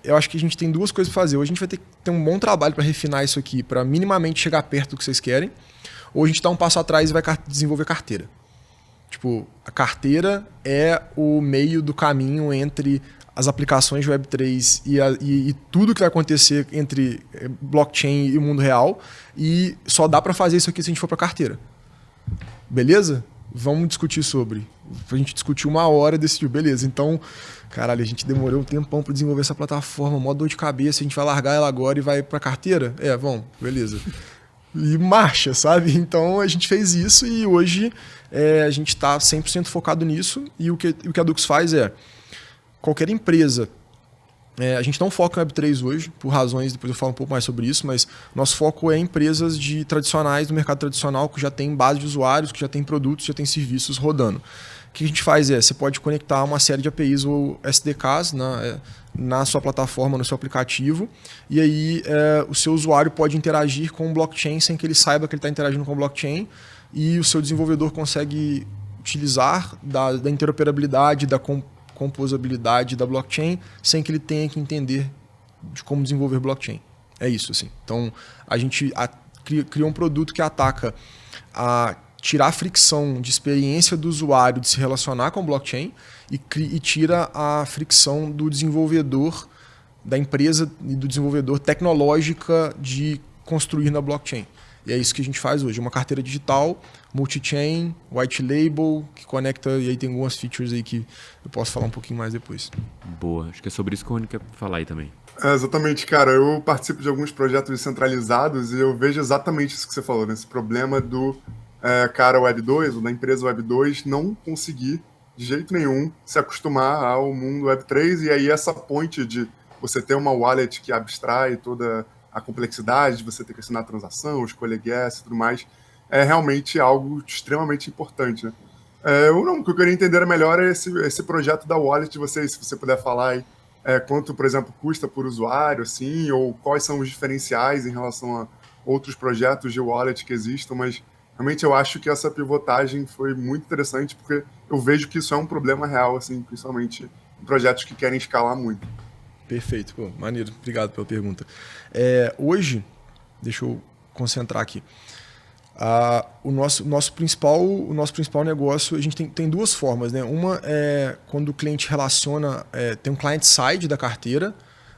eu acho que a gente tem duas coisas para fazer. Ou a gente vai ter que ter um bom trabalho para refinar isso aqui, para minimamente chegar perto do que vocês querem, ou a gente dá um passo atrás e vai desenvolver carteira. Tipo, a carteira é o meio do caminho entre as aplicações de Web3 e tudo que vai acontecer entre blockchain e o mundo real, e só dá para fazer isso aqui se a gente for para carteira. Beleza? Vamos discutir sobre. A gente discutiu 1 hora e decidiu, beleza. Então, caralho, a gente demorou um tempão para desenvolver essa plataforma, mó dor de cabeça, a gente vai largar ela agora e vai para carteira? Vamos, beleza. E marcha, sabe? Então a gente fez isso e hoje a gente está 100% focado nisso, e o que a Dux faz qualquer empresa, a gente não foca em Web3 hoje, por razões, depois eu falo um pouco mais sobre isso, mas nosso foco é empresas tradicionais do mercado tradicional, que já tem base de usuários, que já tem produtos, já tem serviços rodando. O que a gente faz você pode conectar uma série de APIs ou SDKs na sua plataforma, no seu aplicativo, e aí o seu usuário pode interagir com o blockchain sem que ele saiba que ele está interagindo com o blockchain, e o seu desenvolvedor consegue utilizar da interoperabilidade, da composabilidade da blockchain, sem que ele tenha que entender de como desenvolver blockchain. É isso, assim. Então, a gente criou um produto que ataca a tirar a fricção de experiência do usuário de se relacionar com o blockchain e tira a fricção do desenvolvedor, da empresa e do desenvolvedor tecnológica de construir na blockchain. E é isso que a gente faz hoje, uma carteira digital, multi-chain, white label, que conecta, e aí tem algumas features aí que eu posso falar um pouquinho mais depois. Boa, acho que é sobre isso que o Rony quer falar aí também. Exatamente, cara. Eu participo de alguns projetos descentralizados e eu vejo exatamente isso que você falou, né? Esse problema do cara Web 2, ou da empresa Web 2, não conseguir de jeito nenhum se acostumar ao mundo Web 3, e aí essa ponte de você ter uma wallet que abstrai toda a complexidade de você ter que assinar a transação, escolher gas e tudo mais, é realmente algo extremamente importante, né? O que eu queria entender melhor é esse projeto da wallet de vocês, se você puder falar aí, quanto, por exemplo, custa por usuário, assim, ou quais são os diferenciais em relação a outros projetos de wallet que existam, mas realmente eu acho que essa pivotagem foi muito interessante, porque eu vejo que isso é um problema real, assim, principalmente em projetos que querem escalar muito. Perfeito, pô, maneiro, obrigado pela pergunta. Hoje, deixa eu concentrar aqui. O nosso principal negócio, a gente tem duas formas, né? Uma é quando o cliente relaciona, tem um client-side da carteira.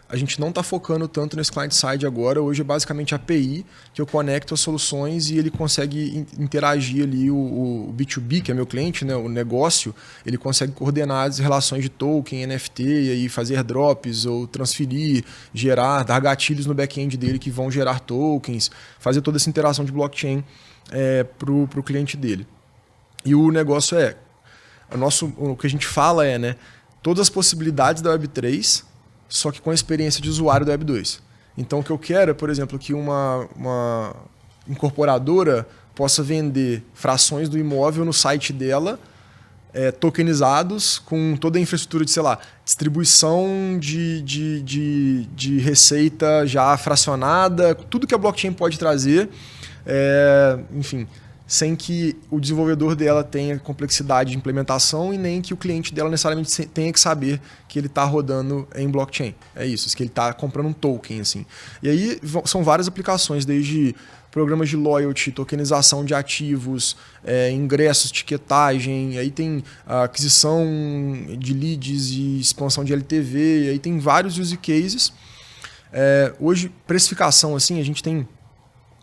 A gente não está focando tanto nesse client-side agora. Hoje é basicamente a API que eu conecto as soluções e ele consegue interagir ali, o B2B, que é meu cliente, né? O negócio, ele consegue coordenar as relações de token, NFT, e aí fazer drops ou transferir, dar gatilhos no back-end dele que vão gerar tokens, fazer toda essa interação de blockchain para o cliente dele. E o negócio o que a gente fala né? Todas as possibilidades da Web3, só que com a experiência de usuário do Web 2. Então, o que eu quero é, por exemplo, que uma incorporadora possa vender frações do imóvel no site dela, tokenizados, com toda a infraestrutura de, sei lá, distribuição de receita já fracionada, tudo que a blockchain pode trazer, enfim, sem que o desenvolvedor dela tenha complexidade de implementação e nem que o cliente dela necessariamente tenha que saber que ele está rodando em blockchain. É isso, que ele está comprando um token. Assim. E aí são várias aplicações, desde programas de loyalty, tokenização de ativos, ingressos, ticketagem, aí tem a aquisição de leads e expansão de LTV, aí tem vários use cases. Hoje, precificação, assim, a gente tem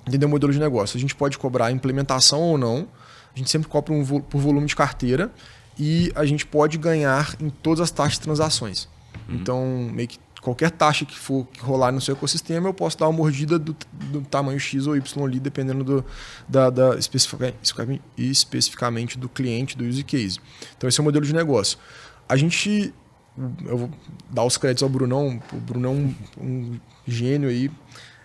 entender o modelo de negócio. A gente pode cobrar implementação ou não, a gente sempre cobra por volume de carteira e a gente pode ganhar em todas as taxas de transações. Então, meio que qualquer taxa que for rolar no seu ecossistema, eu posso dar uma mordida do tamanho X ou Y ali, dependendo especificamente do cliente, do use case. Então, esse é o modelo de negócio. Eu vou dar os créditos ao Brunão. O Brunão é um gênio aí.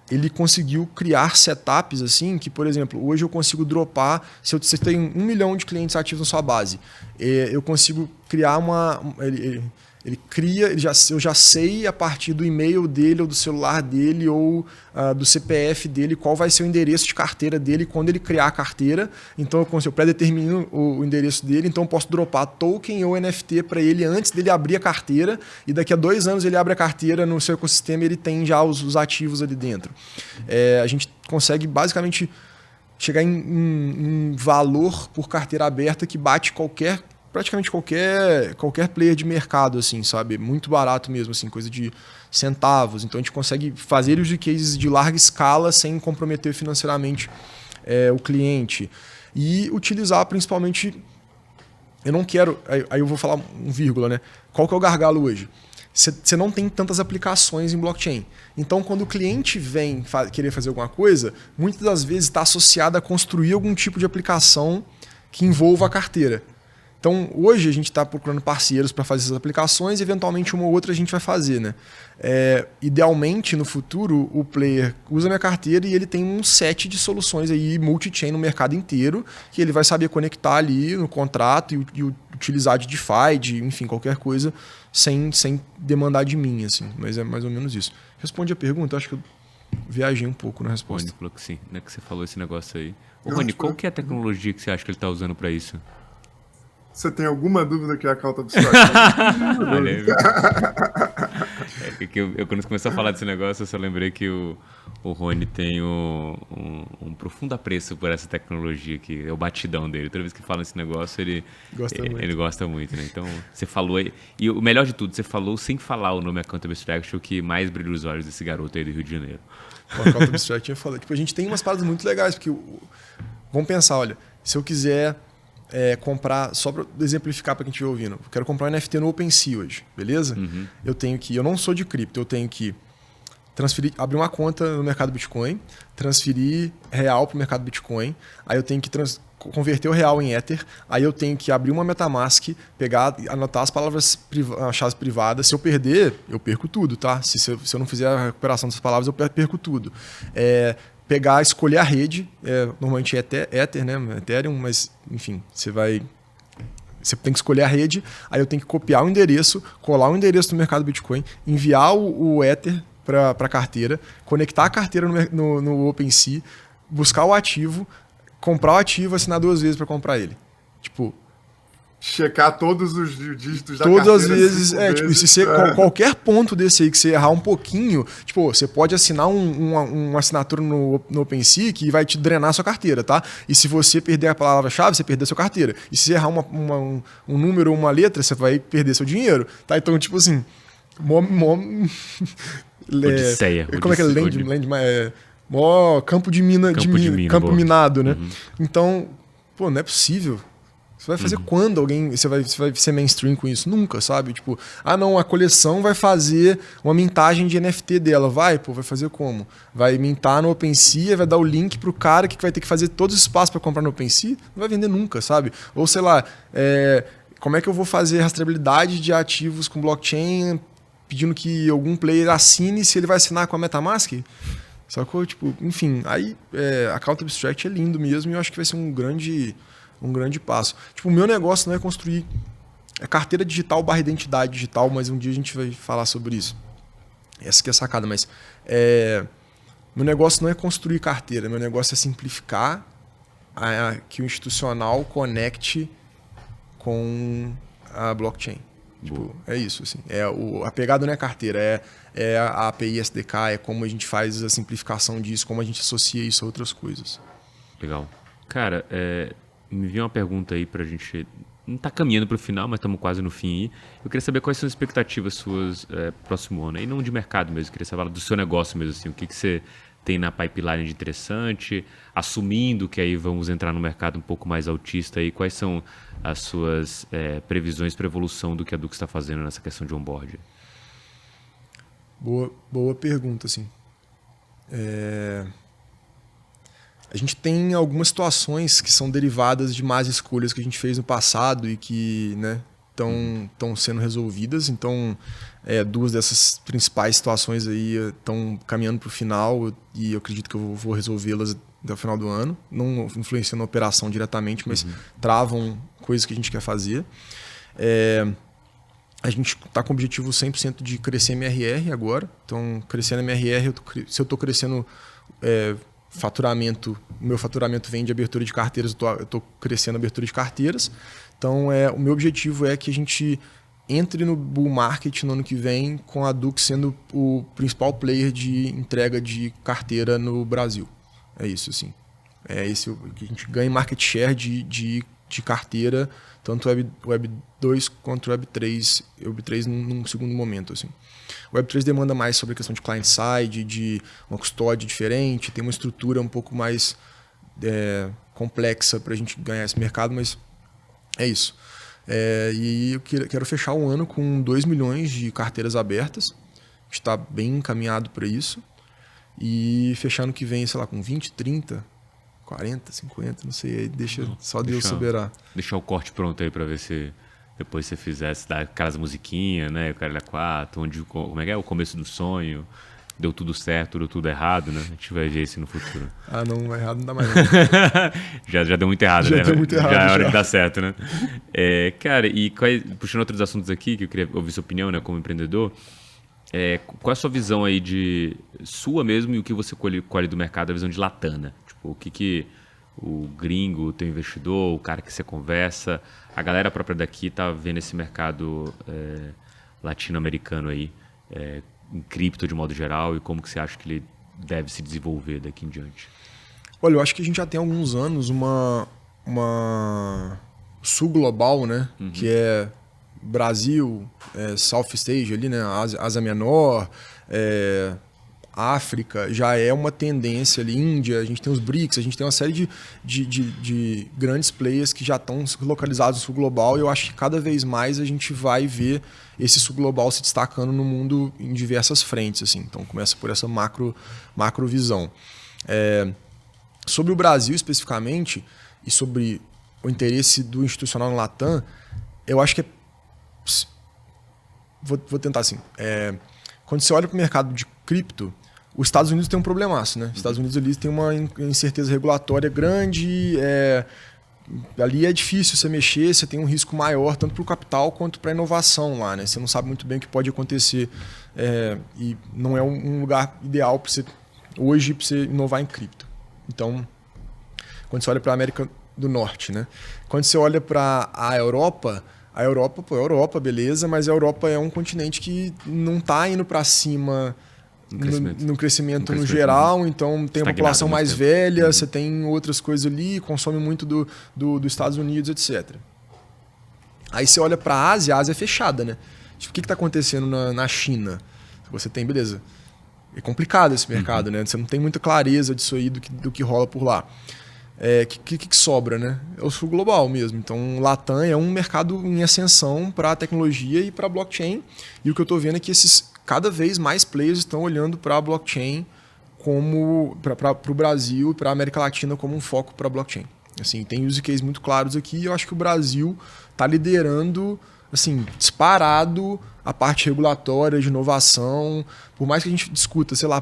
Ele conseguiu criar setups assim que, por exemplo, hoje eu consigo dropar, se você tem 1 milhão de clientes ativos na sua base, eu consigo criar eu já sei a partir do e-mail dele ou do celular dele ou do CPF dele qual vai ser o endereço de carteira dele quando ele criar a carteira. Então eu pré-determino o endereço dele, então eu posso dropar token ou NFT para ele antes dele abrir a carteira e daqui a 2 anos ele abre a carteira no seu ecossistema e ele tem já os ativos ali dentro. A gente consegue basicamente chegar em valor por carteira aberta que bate praticamente qualquer player de mercado, assim, sabe? Muito barato mesmo, assim, coisa de centavos. Então a gente consegue fazer use cases de larga escala sem comprometer financeiramente o cliente. E utilizar principalmente... Eu não quero... Aí eu vou falar um vírgula, né? Qual que é o gargalo hoje? Você não tem tantas aplicações em blockchain. Então, quando o cliente vem querer fazer alguma coisa, muitas das vezes está associado a construir algum tipo de aplicação que envolva a carteira. Então, hoje a gente está procurando parceiros para fazer essas aplicações e, eventualmente, uma ou outra a gente vai fazer. Né? Idealmente, no futuro, o player usa minha carteira e ele tem um set de soluções aí multi-chain no mercado inteiro que ele vai saber conectar ali no contrato e utilizar de DeFi, enfim, qualquer coisa, sem demandar de mim. Assim. Mas é mais ou menos isso. Responde a pergunta, acho que eu viajei um pouco na resposta. Rony falou que sim, né, que você falou esse negócio aí. Ô, Rony, qual que é a tecnologia que você acha que ele está usando para isso? Você tem alguma dúvida que é a Cauta Abstract? Olha, quando você começou a falar desse negócio, eu só lembrei que o O Rony tem um profundo apreço por essa tecnologia, que é o batidão dele. Toda vez que fala esse negócio, ele gosta muito, né? Então, você falou... E o melhor de tudo, você falou sem falar o nome Account Abstract, o que mais brilha os olhos desse garoto aí do Rio de Janeiro. O Account Abstract, eu falei. Tipo, a gente tem umas paradas muito legais, porque... Vamos pensar, olha, se eu quiser comprar... Só para exemplificar para quem estiver ouvindo. Eu quero comprar um NFT no OpenSea hoje, beleza? Uhum. Eu não sou de cripto, eu tenho que abrir uma conta no mercado Bitcoin, transferir real para o mercado Bitcoin, aí eu tenho que converter o real em Ether, aí eu tenho que abrir uma MetaMask, anotar as chaves privadas. Se eu perder, eu perco tudo, tá? Se eu não fizer a recuperação dessas palavras, eu perco tudo. Escolher a rede, normalmente é Ether, né? Ethereum, mas enfim, você tem que escolher a rede, aí eu tenho que copiar o endereço, colar o endereço do mercado Bitcoin, enviar o Ether para a carteira, conectar a carteira no OpenSea, buscar o ativo, comprar o ativo, assinar 2 vezes para comprar ele. Tipo... Checar todos os dígitos da carteira. Todas as vezes, se você, qualquer ponto desse aí que você errar um pouquinho, tipo, você pode assinar uma assinatura no OpenSea que vai te drenar a sua carteira, tá? E se você perder a palavra-chave, você perde a sua carteira. E se você errar um número ou uma letra, você vai perder seu dinheiro, tá? Então, tipo assim... Odisseia. Como é que é? Campo de mina, campo minado, né? Uhum. Então, pô, não é possível. Você vai fazer quando você vai ser mainstream com isso? Nunca, sabe? Tipo, a coleção vai fazer uma mintagem de NFT dela. Vai fazer como? Vai mintar no OpenSea, vai dar o link pro cara que vai ter que fazer todos os passos para comprar no OpenSea? Não vai vender nunca, sabe? Ou sei lá, como é que eu vou fazer rastreabilidade de ativos com blockchain pedindo que algum player assine se ele vai assinar com a MetaMask? Sacou? Tipo, enfim, aí a Account Abstract é lindo mesmo e eu acho que vai ser um grande passo. Tipo, o meu negócio não é construir carteira digital / identidade digital, mas um dia a gente vai falar sobre isso. Essa que é a sacada, mas meu negócio não é construir carteira, meu negócio é simplificar que o institucional conecte com a blockchain. Tipo, é isso, assim. A pegada não é carteira, é a API SDK, é como a gente faz a simplificação disso, como a gente associa isso a outras coisas. Legal. Cara, me veio uma pergunta aí pra gente... Não tá caminhando pro final, mas estamos quase no fim aí. Eu queria saber quais são as expectativas suas próximo ano. E não de mercado mesmo, eu queria saber do seu negócio mesmo, assim. O que você tem na pipeline de interessante, assumindo que aí vamos entrar no mercado um pouco mais autista aí, quais são as suas previsões para evolução do que a Dux está fazendo nessa questão de onboard? Boa pergunta, assim. A gente tem algumas situações que são derivadas de más escolhas que a gente fez no passado e que estão sendo resolvidas. Então, 2 dessas principais situações aí estão caminhando para o final e eu acredito que eu vou resolvê-las até o final do ano. Não influenciando a operação diretamente, mas travam coisas que a gente quer fazer. A gente está com o objetivo 100% de crescer MRR agora. Então, crescendo MRR, se eu estou crescendo... o meu faturamento vem de abertura de carteiras, eu estou crescendo a abertura de carteiras. Então, o meu objetivo é que a gente entre no bull market no ano que vem com a Dux sendo o principal player de entrega de carteira no Brasil. É isso, assim. Que a gente ganhe market share de carteira, tanto Web 2 quanto Web 3 num segundo momento, assim. O Web3 demanda mais sobre a questão de client-side, de uma custódia diferente, tem uma estrutura um pouco mais complexa para a gente ganhar esse mercado, mas é isso. E eu quero fechar o ano com 2 milhões de carteiras abertas, a gente está bem encaminhado para isso, e fechar ano que vem, sei lá, com 20, 30, 40, 50, não sei, aí só Deus saberá. Deixar o corte pronto aí para ver se... Depois você fizesse dar aquelas musiquinhas, né? O Caralho 4, como é que é? O começo do sonho, deu tudo certo, deu tudo errado, né? A gente vai ver isso no futuro. Não, errado não dá mais não. já deu muito errado, né? Deu muito errado, já é hora de dar certo, né? Cara, e puxando outros assuntos aqui, que eu queria ouvir sua opinião, né? Como empreendedor, qual é a sua visão aí sua mesmo e o que você colhe do mercado, a visão de Latana? Tipo, o que o gringo, o teu investidor, o cara que você conversa, a galera própria daqui tá vendo esse mercado latino-americano aí, em cripto de modo geral, e como que você acha que ele deve se desenvolver daqui em diante? Olha, eu acho que a gente já tem há alguns anos uma sul global, né? Que é Brasil, Southeast Asia ali, né? Ásia Menor, África, já é uma tendência ali, Índia, a gente tem os BRICS, a gente tem uma série de grandes players que já estão localizados no sul global, e eu acho que cada vez mais a gente vai ver esse sul global se destacando no mundo em diversas frentes, assim. Então começa por essa macro visão. Sobre o Brasil especificamente e sobre o interesse do institucional no Latam, eu acho que vou tentar assim. Quando você olha para o mercado de cripto, os Estados Unidos tem um problemaço, né? Os Estados Unidos ali tem uma incerteza regulatória grande, ali é difícil você mexer, você tem um risco maior tanto para o capital quanto para a inovação lá, né? Você não sabe muito bem o que pode acontecer e não é um lugar ideal para você hoje para você inovar em cripto. Então, quando você olha para a América do Norte, né? Quando você olha para a Europa, beleza, mas a Europa é um continente que não está indo para cima no crescimento no geral, então tem a população mais velha, você tem outras coisas ali, consome muito dos Estados Unidos, etc. Aí você olha para a Ásia é fechada, né? Tipo, o que está acontecendo na China? Você tem, beleza, é complicado esse mercado, né? Você não tem muita clareza disso aí, do que rola por lá. Que sobra, né? É o sul global mesmo. Então, o Latam é um mercado em ascensão para a tecnologia e para a blockchain. E o que eu estou vendo é que cada vez mais players estão olhando para a blockchain para o Brasil e para a América Latina como um foco para a blockchain. Assim, tem use cases muito claros aqui, e eu acho que o Brasil está liderando, assim, disparado a parte regulatória de inovação. Por mais que a gente discuta, sei lá,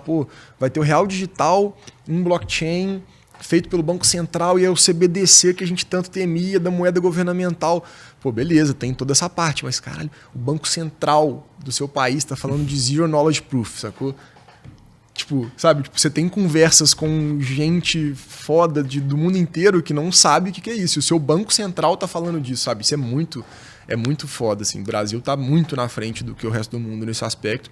vai ter o real digital em blockchain feito pelo Banco Central e é o CBDC que a gente tanto temia da moeda governamental. Beleza, tem toda essa parte, mas caralho, o Banco Central do seu país está falando de Zero Knowledge Proof, sacou? Tipo, sabe? Tipo, você tem conversas com gente foda do mundo inteiro que não sabe o que é isso. E o seu Banco Central tá falando disso, sabe? Isso é muito foda, assim. O Brasil tá muito na frente do que o resto do mundo nesse aspecto.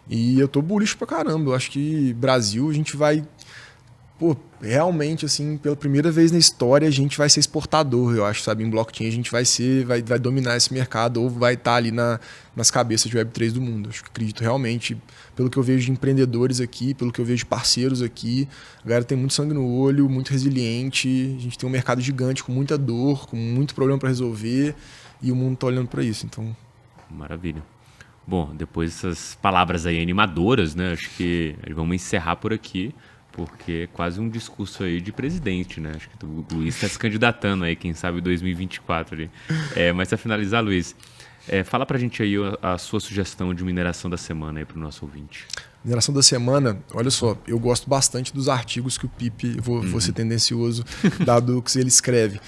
E eu tô bullish pra caramba. Eu acho que Brasil, a gente vai... realmente, assim, pela primeira vez na história, a gente vai ser exportador, eu acho, sabe? Em blockchain a gente vai dominar esse mercado ou vai estar ali nas cabeças de Web3 do mundo. Eu acredito realmente, pelo que eu vejo de empreendedores aqui, pelo que eu vejo de parceiros aqui, a galera tem muito sangue no olho, muito resiliente, a gente tem um mercado gigante com muita dor, com muito problema para resolver, e o mundo está olhando para isso, então... Maravilha. Bom, depois dessas palavras aí animadoras, né? Acho que vamos encerrar por aqui, porque é quase um discurso aí de presidente, né? Acho que o Luiz está se candidatando aí, quem sabe 2024 ali. Mas para finalizar, Luiz, fala pra gente aí a sua sugestão de mineração da semana aí pro nosso ouvinte. Mineração da semana, olha só, eu gosto bastante dos artigos que o Pipe, vou ser tendencioso, da Dux, ele escreve.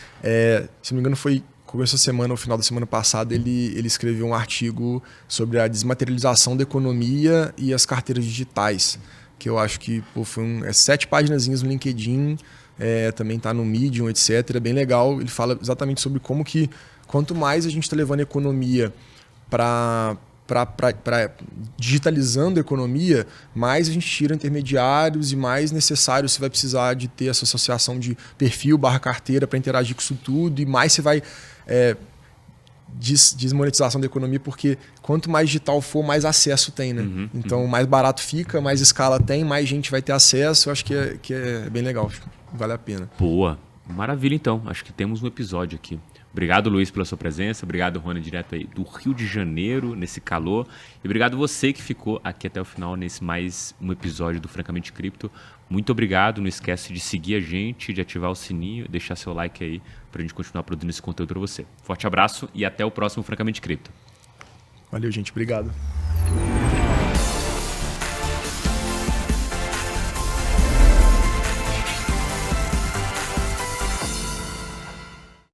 Se não me engano, foi começo da semana, ou final da semana passada, ele escreveu um artigo sobre a desmaterialização da economia e as carteiras digitais, que eu acho que foi 7 paginazinhas no LinkedIn, também está no Medium, etc. Bem legal. Ele fala exatamente sobre como que quanto mais a gente está levando a economia para digitalizando a economia, mais a gente tira intermediários e mais necessário você vai precisar de ter essa associação de perfil / carteira para interagir com isso tudo, e mais você vai desmonetização da economia, porque quanto mais digital for, mais acesso tem, né? Então, mais barato fica, mais escala tem, mais gente vai ter acesso. Eu acho que é bem legal, vale a pena. Boa, maravilha então. Acho que temos um episódio aqui. Obrigado, Luiz, pela sua presença. Obrigado, Rony, direto aí do Rio de Janeiro, nesse calor. E obrigado você que ficou aqui até o final nesse mais um episódio do Francamente Cripto. Muito obrigado. Não esquece de seguir a gente, de ativar o sininho, deixar seu like aí pra gente continuar produzindo esse conteúdo para você. Forte abraço e até o próximo Francamente Cripto. Valeu, gente. Obrigado.